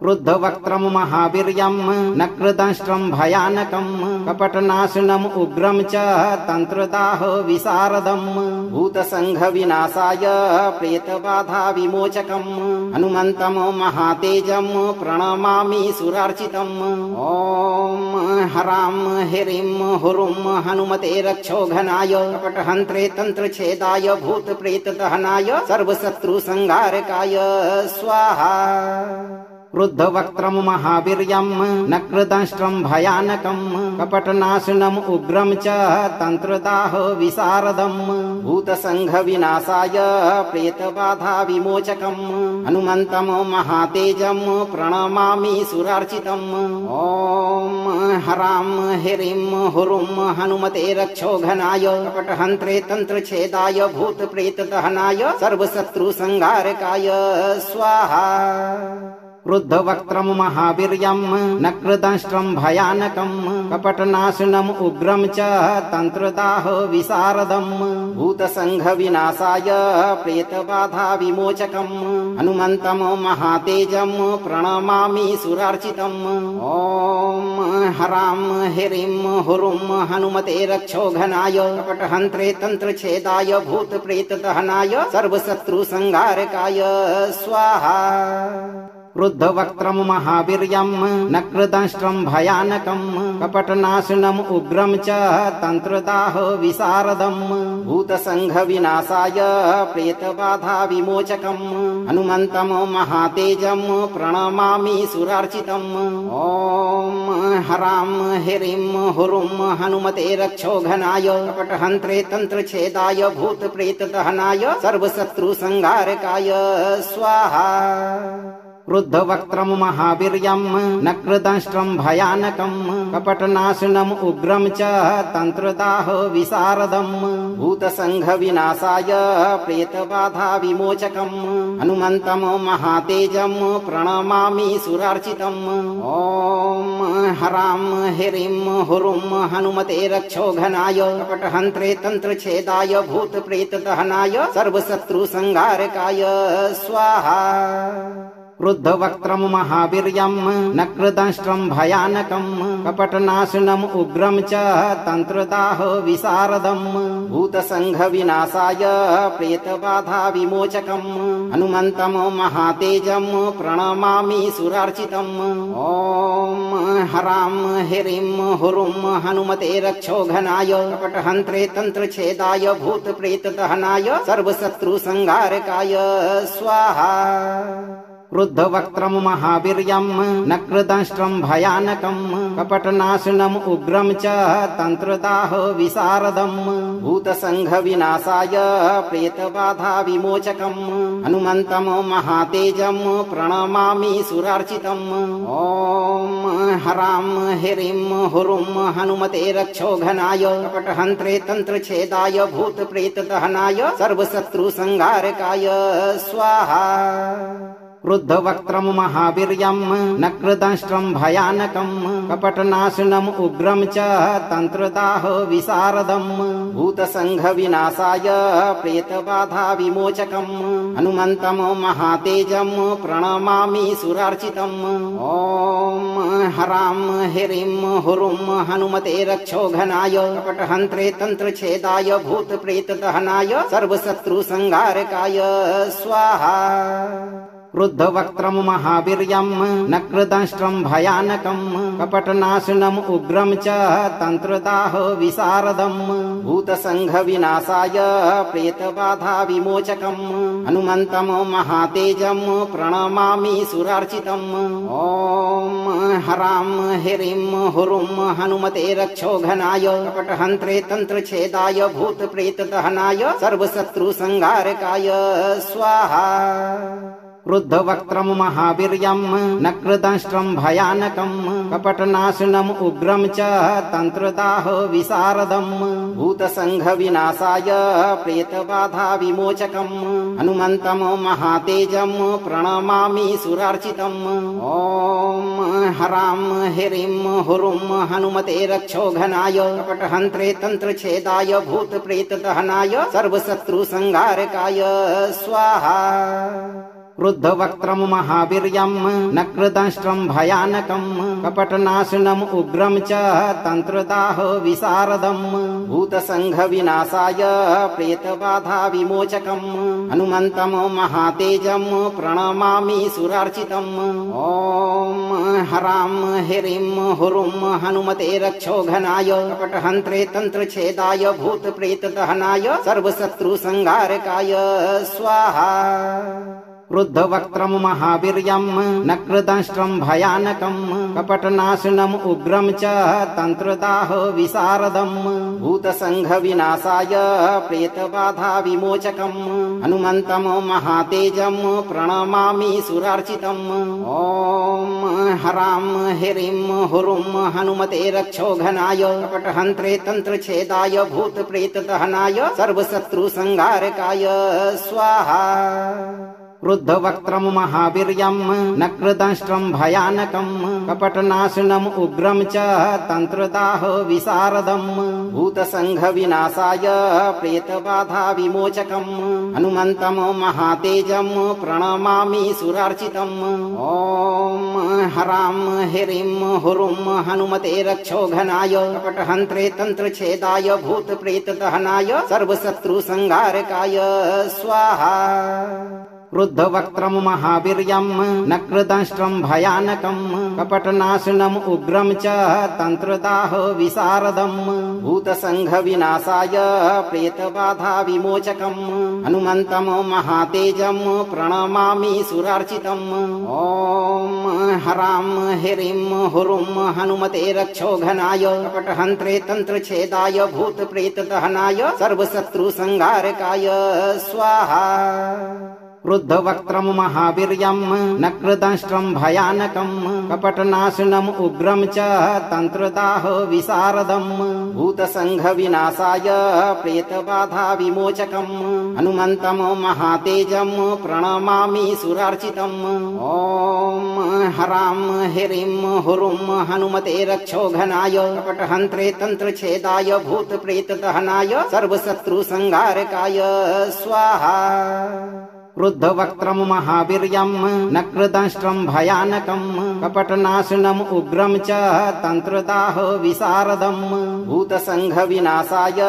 क्रुद्धवक्त्रं महावीर्यं नक्रदंष्ट्रं भयानकं कपटनाशनम् उग्रं च तन्त्रदाह विशारदं भूतसङ्घविनाशाय प्रेतबाधा विमोचकं हनुमन्तं महातेजं प्रणमामि सुरार्चितम् ॐ हरां हिरिं हुरुं हनुमते रक्षोघनाय कपटहन्त्रे तन्त्रछेदाय भूतप्रेतदहनाय सर्वशत्रुसंहारकाय स्वाहा। क्रुद्धवक्त्रं महावीर्यं नक्रदंष्ट्रं भयानकं कपटनाशनम् उग्रं च तन्त्रदाह विशारदं भूतसङ्घविनाशाय प्रेतबाधा विमोचकं हनुमन्तं महातेजं प्रणमामि सुरार्चितम् ॐ हरां हिरिं हुरुं हनुमते रक्षोघनाय कपटहन्त्रे तन्त्रछेदाय भूतप्रेतदहनाय सर्वशत्रुसंहारकाय स्वाहा। क्रुद्धवक्त्रं महावीर्यं नक्रदंष्ट्रं भयानकं कपटनाशनम् उग्रं च तन्त्रदाह विशारदम् भूतसङ्घविनाशाय प्रेतबाधा विमोचकम् हनुमन्तं महातेजं प्रणमामि सुरार्चितम् ॐ हरां हिरिं हुरुं हनुमते रक्षोघनाय कपटहन्त्रे तन्त्रच्छेदाय भूतप्रेतदहनाय सर्वशत्रुसंहारकाय स्वाहा। क्रुद्धवक्त्रं महावीर्यं नक्रदंष्ट्रं भयानकं कपटनाशनम् उग्रं च तन्त्रदाह विशारदम् भूतसङ्घविनाशाय प्रेतबाधा विमोचकम् हनुमन्तं महातेजं प्रणमामि सुरार्चितम् ॐ हरां हिरिं हुरुं हनुमते रक्षोघनाय कपटहन्त्रे तन्त्रच्छेदाय भूतप्रेतदहनाय सर्वशत्रुसंहारकाय स्वाहा। क्रुद्धवक्त्रं महावीर्यं नक्रदंष्ट्रं भयानकं कपटनाशनम् उग्रं च तन्त्रदाह विशारदम् भूतसङ्घविनाशाय प्रेतबाधा विमोचकम् हनुमन्तं महातेजं प्रणमामि सुरार्चितम् ॐ हरां हिरिं हुरुं हनुमते रक्षोघनाय कपटहन्त्रे तन्त्रच्छेदाय भूतप्रेतदहनाय सर्वशत्रुसंहारकाय स्वाहा। क्रुद्धवक्त्रं महावीर्यं नक्रदंष्ट्रं भयानकं कपटनाशनम् उग्रं च तन्त्रदाह विशारदम् भूतसङ्घविनाशाय प्रेतबाधा विमोचकम् हनुमन्तं महातेजं प्रणमामि सुरार्चितम् ॐ हरां हिरिं हुरुं हनुमते रक्षोघनाय कपटहन्त्रे तन्त्रच्छेदाय भूतप्रेतदहनाय सर्वशत्रुसंहारकाय स्वाहा। क्रुद्धवक्त्रं महावीर्यं नक्रदंष्ट्रं भयानकं कपटनाशनम् उग्रं च तन्त्रदाह विशारदम् भूतसङ्घविनाशाय प्रेतबाधा विमोचकम् हनुमन्तं महातेजं प्रणमामि सुरार्चितम् ॐ हरां हिरिं हुरुं हनुमते रक्षोघनाय कपटहन्त्रे तन्त्रच्छेदाय भूतप्रेतदहनाय सर्वशत्रुसंहारकाय स्वाहा। क्रुद्धवक्त्रं महावीर्यं नक्रदंष्ट्रं भयानकं कपटनाशनम् उग्रं च तन्त्रदाह विशारदम् भूतसङ्घविनाशाय प्रेतबाधा विमोचकम् हनुमन्तं महातेजं प्रणमामि सुरार्चितम् ॐ हरां हिरिं हुरुं हनुमते रक्षोघनाय कपटहन्त्रे तन्त्रच्छेदाय भूतप्रेतदहनाय सर्वशत्रुसंहारकाय स्वाहा। क्रुद्धवक्त्रं महावीर्यं नक्रदंष्ट्रं भयानकं कपटनाशनम् उग्रं च तन्त्रदाह विशारदम् भूतसङ्घविनाशाय प्रेतबाधा विमोचकम् हनुमन्तं महातेजं प्रणमामि सुरार्चितम् ॐ हरां हिरिं हुरुं हनुमते रक्षोघनाय कपटहन्त्रे तन्त्रच्छेदाय भूतप्रेतदहनाय सर्वशत्रुसंहारकाय स्वाहा। क्रुद्धवक्त्रं महावीर्यं नक्रदंष्ट्रं भयानकं कपटनाशनम् उग्रं च तन्त्रदाह विशारदम् भूतसङ्घविनाशाय प्रेतबाधा विमोचकम् हनुमन्तं महातेजं प्रणमामि सुरार्चितम् ॐ हरां हिरिं हुरुं हनुमते रक्षोघनाय कपटहन्त्रे तन्त्रच्छेदाय भूतप्रेतदहनाय सर्वशत्रुसंहारकाय स्वाहा। क्रुद्धवक्त्रं महावीर्यं नक्रदंष्ट्रं भयानकं कपटनाशनम् उग्रं च तन्त्रदाह विशारदम् भूतसङ्घविनाशाय प्रेतबाधा विमोचकम् हनुमन्तं महातेजं प्रणमामि सुरार्चितम् ॐ हरां हिरिं हुरुं हनुमते रक्षोघनाय कपटहन्त्रे तन्त्रच्छेदाय भूतप्रेतदहनाय सर्वशत्रुसंहारकाय स्वाहा। क्रुद्धवक्त्रं महावीर्यं नक्रदंष्ट्रं भयानकं कपटनाशनम् उग्रं च तन्त्रदाह विशारदम् भूतसङ्घविनाशाय प्रेतबाधा विमोचकम् हनुमन्तं महातेजं प्रणमामि सुरार्चितम् ॐ हरां हिरिं हुरुं हनुमते रक्षोघनाय कपटहन्त्रे तन्त्रच्छेदाय भूतप्रेतदहनाय सर्वशत्रुसंहारकाय स्वाहा। क्रुद्धवक्त्रं महावीर्यं नक्रदंष्ट्रं भयानकं कपटनाशनम् उग्रं च तंत्रदाहो विशारदं भूतसंघविनाशाय प्रेतबाधा विमोचकम् हनुमन्तं महातेजं प्रणमामि सुरार्चितम् ॐ हरां हिरिं हुरुं हनुमते रक्षोघनाय कपटहन्त्रे तन्त्रछेदाय भूतप्रेतदहनाय सर्वशत्रुसंहारकाय स्वाहा। क्रुद्धवक्त्रं महावीर्यं नक्रदंष्ट्रं भयानकं कपटनाशनम् उग्रं च तंत्रदाहो विशारदं भूतसंघविनाशाय प्रेतबाधा विमोचकम् हनुमन्तं महातेजं प्रणमामि सुरार्चितम् ॐ हरां हिरिं हुरुं हनुमते रक्षोघनाय कपटहन्त्रे तंत्रछेदाय भूतप्रेतदहनाय सर्वशत्रुसंहारकाय स्वाहा। क्रुद्धवक्त्रं महावीर्यं नक्रदंष्ट्रं भयानकं कपटनाशनम् उग्रं च तंत्रदाहो विशारदं भूतसंघविनाशाय प्रेतबाधा विमोचकम् हनुमन्तं महातेजं प्रणमामि सुरार्चितम् ॐ हरां हिरिं हुरुं हनुमते रक्षोघनाय कपटहन्त्रे तंत्रछेदाय भूतप्रेतदहनाय सर्वशत्रुसंहारकाय स्वाहा। क्रुद्धवक्त्रं महावीर्यं नक्रदंष्ट्रं भयानकं कपटनाशनम् उग्रं च तंत्रदाहो विशारदं भूतसंघविनाशाय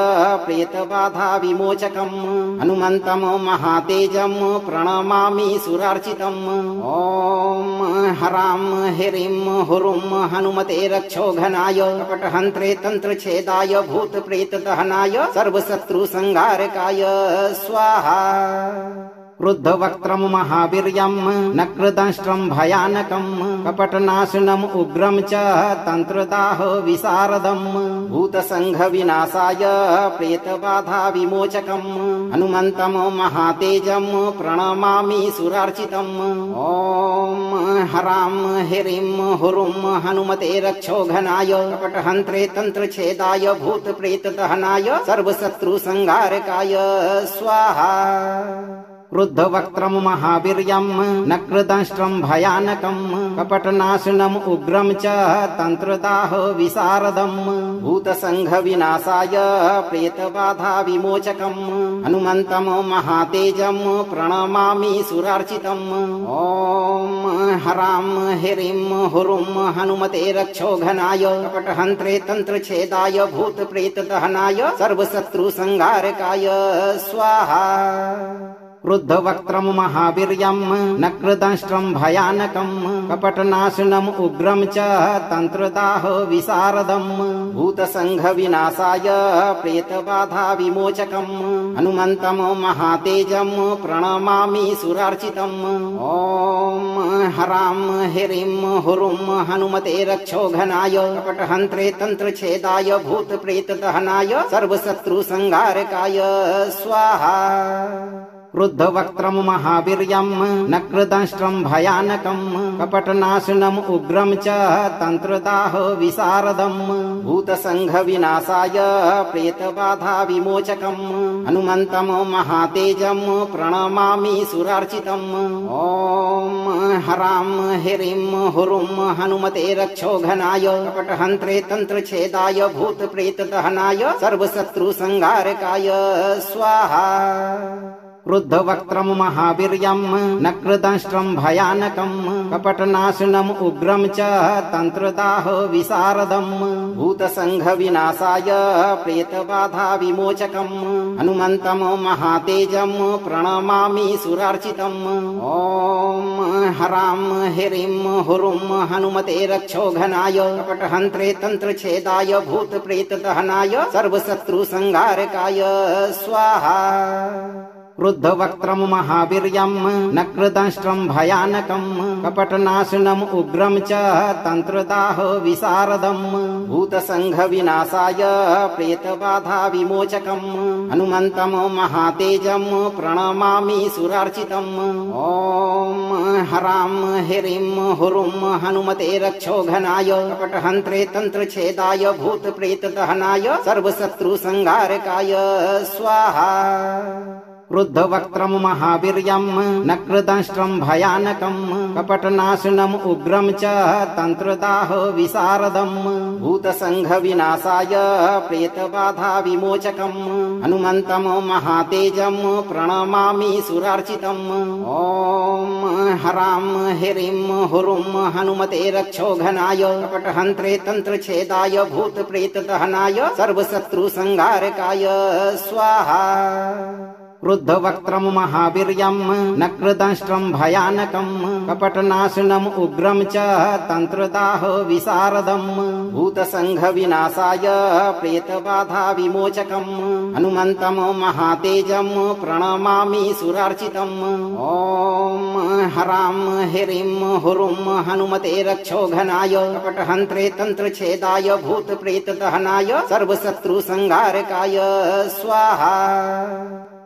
प्रेतबाधा विमोचकम् हनुमन्तं महातेजं प्रणमामि सुरार्चितम् ॐ हरां हिरिं हुरुं हनुमते रक्षोघनाय कपटहन्त्रे तंत्रछेदाय भूतप्रेतदहनाय सर्वशत्रुसंहारकाय स्वाहा। क्रुद्धवक्त्रं महावीर्यं नक्रदंष्ट्रं भयानकं कपटनाशनम् उग्रं च तंत्रदाहो विशारदं भूतसंघविनाशाय प्रेतबाधा विमोचकम् हनुमन्तं महातेजं प्रणमामि सुरार्चितम् ॐ हरां हिरिं हुरुं हनुमते रक्षोघनाय कपटहन्त्रे तंत्रछेदाय भूतप्रेतदहनाय सर्वशत्रुसंहारकाय स्वाहा। क्रुद्धवक्त्रं महावीर्यं नक्रदंष्ट्रं भयानकं कपटनाशनम् उग्रं च तंत्रदाहो विशारदं भूतसंघविनाशाय प्रेतबाधा विमोचकम् हनुमन्तं महातेजं प्रणमामि सुरार्चितम् ॐ हरां हिरिं हुरुं हनुमते रक्षोघनाय कपटहन्त्रे तंत्रछेदाय भूतप्रेतदहनाय सर्वशत्रुसंहारकाय स्वाहा। क्रुद्धवक्त्रं महावीर्यं नक्रदंष्ट्रं भयानकं कपटनाशनम् उग्रं च तंत्रदाहो विशारदं भूतसंघविनाशाय प्रेतबाधा विमोचकम् हनुमन्तं महातेजं प्रणमामि सुरार्चितम् ॐ हरां हिरिं हुरुं हनुमते रक्षोघनाय कपटहन्त्रे तंत्रछेदाय भूतप्रेतदहनाय सर्वशत्रुसंहारकाय स्वाहा। क्रुद्धवक्त्रं महावीर्यं नक्रदंष्ट्रं भयानकं कपटनाशनम् उग्रं च तंत्रदाहो विशारदं भूतसंघविनाशाय प्रेतबाधा विमोचकम् हनुमन्तं महातेजं प्रणमामि सुरार्चितम् ॐ हरां हिरिं हुरुं हनुमते रक्षोघनाय कपटहन्त्रे तंत्रछेदाय भूतप्रेतदहनाय सर्वशत्रुसंहारकाय स्वाहा। क्रुद्धवक्त्रं महावीर्यं नक्रदंष्ट्रं भयानकं कपटनाशनम् उग्रं च तंत्रदाहो विशारदं भूतसंघविनाशाय प्रेतबाधा विमोचकम् हनुमन्तं महातेजं प्रणमामि सुरार्चितम् ॐ हरां हिरिं हुरुं हनुमते रक्षोघनाय कपटहन्त्रे तंत्रछेदाय भूतप्रेतदहनाय सर्वशत्रुसंहारकाय स्वाहा। क्रुद्धवक्त्रं महावीर्यं नक्रदंष्ट्रं भयानकं कपटनाशनम् उग्रं च तंत्रदाहो विशारदं भूतसंघविनाशाय प्रेतबाधा विमोचकम् हनुमन्तं महातेजं प्रणमामि सुरार्चितम् ॐ हरां हिरिं हुरुं हनुमते रक्षोघनाय कपटहन्त्रे तंत्रछेदाय भूतप्रेतदहनाय सर्वशत्रुसंहारकाय स्वाहा। क्रुद्धवक्त्रं महावीर्यं नक्रदंष्ट्रं भयानकं कपटनाशनम् उग्रं च तन्त्रदाह विशारदं भूतसङ्घविनाशाय प्रेतबाधा विमोचकं हनुमन्तं महातेजं प्रणमामि सुरार्चितम् ॐ हरां हिरिं हुरुं हनुमते रक्षोघनाय कपटहन्त्रे तन्त्रछेदाय भूतप्रेतदहनाय सर्वशत्रुसंहारकाय स्वाहा। क्रुद्धवक्त्रं महावीर्यं नक्रदंष्ट्रं भयानकं कपटनाशनम् उग्रं च तन्त्रदाह विशारदं भूतसङ्घविनाशाय प्रेतबाधा विमोचकं हनुमन्तं महातेजं प्रणमामि सुरार्चितम् ॐ हरां हिरिं हुरुं हनुमते रक्षोघनाय कपटहन्त्रे तन्त्रछेदाय भूतप्रेतदहनाय सर्वशत्रुसंहारकाय स्वाहा।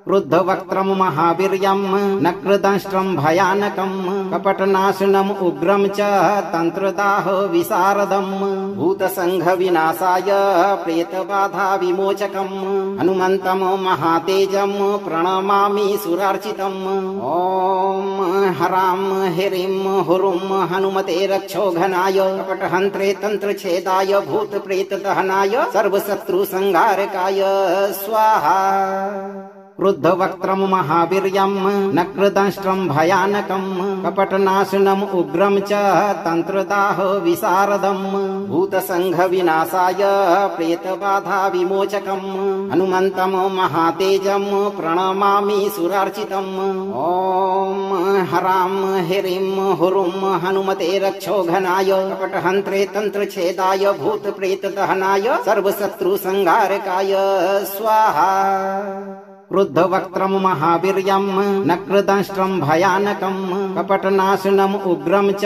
क्रुद्धवक्त्रं महावीर्यं नक्रदंष्ट्रं भयानकं कपटनाशनम् उग्रं च तन्त्रदाह विशारदं भूतसङ्घविनाशाय प्रेतबाधा विमोचकं हनुमन्तं महातेजं प्रणमामि सुरार्चितम् ॐ हरां हिरिं हुरुं हनुमते रक्षोघनाय कपटहन्त्रे तन्त्रछेदाय भूतप्रेतदहनाय सर्वशत्रुसंहारकाय स्वाहा। क्रुद्धवक्त्रं महावीर्यं नक्रदंष्ट्रं भयानकं कपटनाशनम् उग्रं च तन्त्रदाह विशारदं भूतसङ्घविनाशाय प्रेतबाधा विमोचकं हनुमन्तं महातेजं प्रणमामि सुरार्चितम् ॐ हरां हिरिं हुरुं हनुमते रक्षोघनाय कपटहन्त्रे तन्त्रछेदाय भूतप्रेतदहनाय सर्वशत्रुसंहारकाय स्वाहा। क्रुद्धवक्त्रं महावीर्यं नक्रदंष्ट्रं भयानकं कपटनाशनम् उग्रं च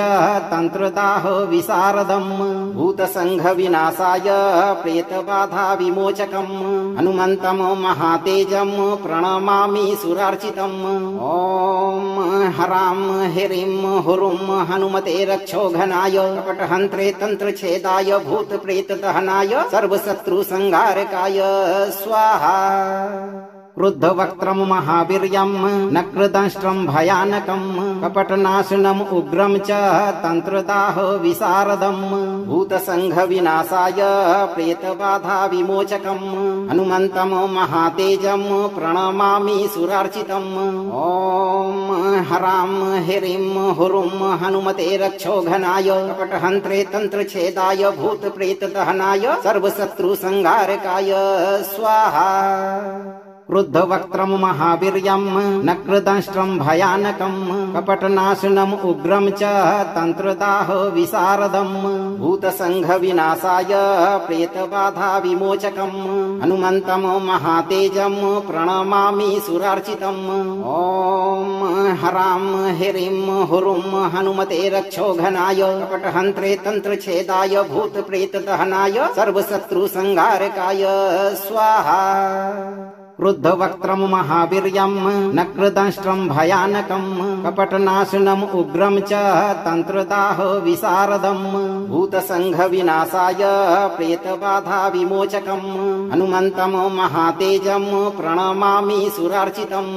तन्त्रदाह विशारदं भूतसङ्घविनाशाय प्रेतबाधा विमोचकं हनुमन्तं महातेजं प्रणमामि सुरार्चितम् ॐ हरां हिरिं हुरुं हनुमते रक्षोघनाय कपटहन्त्रे तन्त्रछेदाय भूतप्रेतदहनाय सर्वशत्रुसंहारकाय स्वाहा। क्रुद्धवक्त्रं महावीर्यं नक्रदंष्ट्रं भयानकं कपटनाशनम् उग्रं च तन्त्रदाह विशारदं भूतसङ्घविनाशाय प्रेतबाधा विमोचकं हनुमन्तं महातेजं प्रणमामि सुरार्चितम् ॐ हरां हिरिं हुरुं हनुमते रक्षोघनाय कपटहन्त्रे तन्त्रछेदाय भूतप्रेतदहनाय सर्वशत्रुसंहारकाय स्वाहा। क्रुद्धवक्त्रं महावीर्यं नक्रदंष्ट्रं भयानकं कपटनाशनम् उग्रं च तन्त्रदाह विशारदं भूतसङ्घविनाशाय प्रेतबाधा विमोचकं हनुमन्तं महातेजं प्रणमामि सुरार्चितम् ॐ हरां हिरिं हुरुं हनुमते रक्षोघनाय कपटहन्त्रे तन्त्रछेदाय भूतप्रेतदहनाय सर्वशत्रुसंहारकाय स्वाहा। क्रुद्धवक्त्रं महावीर्यं नक्रदंष्ट्रं भयानकं कपटनाशनम् उग्रं च तन्त्रदाह विशारदं भूतसङ्घविनाशाय प्रेतबाधा विमोचकं हनुमन्तं महातेजं प्रणमामि सुरार्चितम्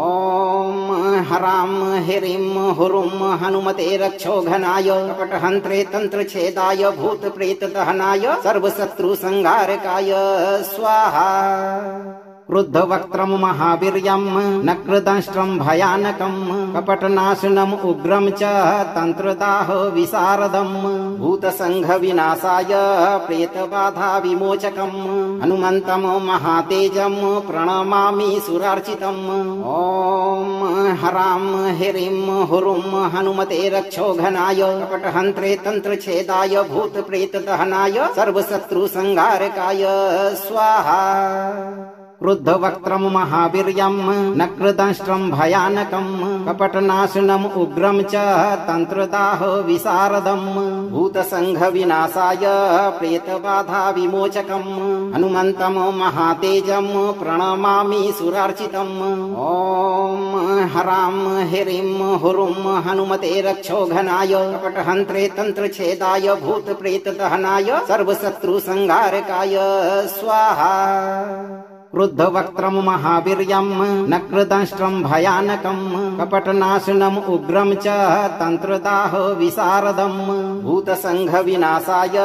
ॐ हरां हिरिं हुरुं हनुमते रक्षोघनाय कपटहन्त्रे तन्त्रछेदाय भूतप्रेतदहनाय सर्वशत्रुसंहारकाय स्वाहा। क्रुद्धवक्त्रं महावीर्यं नक्रदंष्ट्रं भयानकं कपटनाशनम् उग्रं च तन्त्रदाह विशारदं भूतसङ्घविनाशाय प्रेतबाधा विमोचकं हनुमन्तं महातेजं प्रणमामि सुरार्चितम् ॐ हरां हिरिं हुरुं हनुमते रक्षोघनाय कपटहन्त्रे तन्त्रछेदाय भूतप्रेतदहनाय सर्वशत्रुसंहारकाय स्वाहा। क्रुद्धवक्त्रं महावीर्यं नक्रदंष्ट्रं भयानकं कपटनाशनम् उग्रं च तन्त्रदाह विशारदं भूतसङ्घविनाशाय प्रेतबाधा विमोचकं हनुमन्तं महातेजं प्रणमामि सुरार्चितम् ॐ हरां हिरिं हुरुं हनुमते रक्षोघनाय कपटहन्त्रे तन्त्रछेदाय भूतप्रेतदहनाय सर्वशत्रुसंहारकाय स्वाहा। क्रुद्धवक्त्रं महावीर्यं नक्रदंष्ट्रं भयानकं कपटनाशनम् उग्रं च तन्त्रदाह विशारदम् भूतसङ्घविनाशाय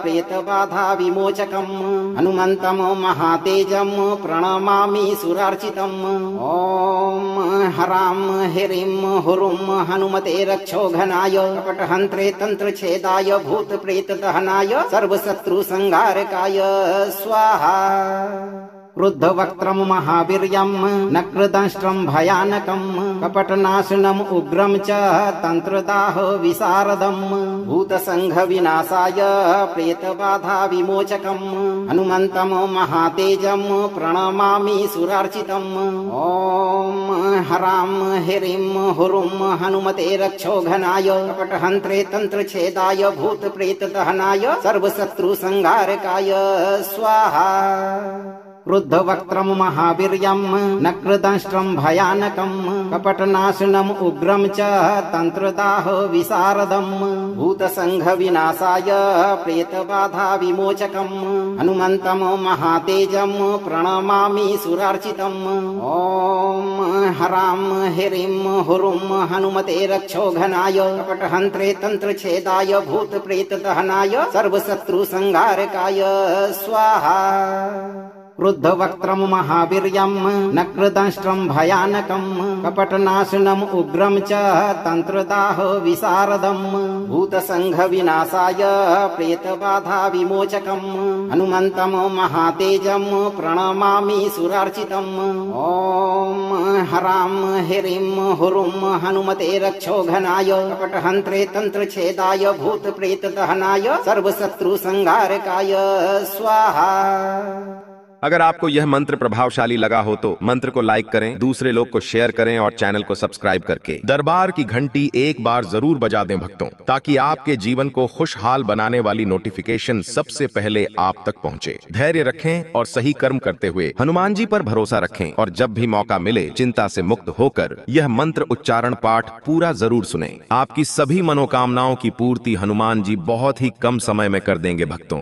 प्रेतबाधा विमोचकम् हनुमन्तं महातेजं प्रणमामि सुरार्चितम् ॐ हरां हिरिं हुरुं हनुमते रक्षोघनाय कपटहन्त्रे तन्त्रच्छेदाय भूतप्रेतदहनाय सर्वशत्रुसंहारकाय स्वाहा। क्रुद्धवक्त्रं महावीर्यं नक्रदंष्ट्रं भयानकं कपटनाशनम् उग्रं च तन्त्रदाह विशारदम् भूतसङ्घविनाशाय प्रेतबाधा विमोचकम् हनुमन्तं महातेजं प्रणमामि सुरार्चितम् ॐ हरां हिरिं हुरुं हनुमते रक्षोघनाय कपटहन्त्रे तन्त्रच्छेदाय भूतप्रेतदहनाय सर्वशत्रुसंहारकाय स्वाहा। क्रुद्धवक्त्रं महावीर्यं नक्रदंष्ट्रं भयानकं कपटनाशनम् उग्रं च तन्त्रदाह विशारदम् भूतसङ्घविनाशाय प्रेतबाधा विमोचकम् हनुमन्तं महातेजं प्रणमामि सुरार्चितम् ॐ हरां हिरिं हुरुं हनुमते रक्षोघनाय कपटहन्त्रे तन्त्रच्छेदाय भूतप्रेतदहनाय सर्वशत्रुसंहारकाय स्वाहा। क्रुद्धवक्त्रं महावीर्यं नक्रदंष्ट्रं भयानकं कपटनाशनम् उग्रं च तन्त्रदाह विशारदम् भूतसङ्घविनाशाय प्रेतबाधा विमोचकम् हनुमन्तं महातेजं प्रणमामि सुरार्चितम् ॐ हरां हिरिं हुरुं हनुमते रक्षोघनाय कपटहन्त्रे तन्त्रच्छेदाय भूतप्रेतदहनाय सर्वशत्रुसंहारकाय स्वाहा। अगर आपको यह मंत्र प्रभावशाली लगा हो तो मंत्र को लाइक करें, दूसरे लोग को शेयर करें और चैनल को सब्सक्राइब करके दरबार की घंटी एक बार जरूर बजा दें भक्तों, ताकि आपके जीवन को खुशहाल बनाने वाली नोटिफिकेशन सबसे पहले आप तक पहुंचे। धैर्य रखें और सही कर्म करते हुए हनुमान जी पर भरोसा रखें और जब भी मौका मिले चिंता से मुक्त होकर यह मंत्र उच्चारण पाठ पूरा जरूर सुनें। आपकी सभी मनोकामनाओं की पूर्ति हनुमान जी बहुत ही कम समय में कर देंगे भक्तों।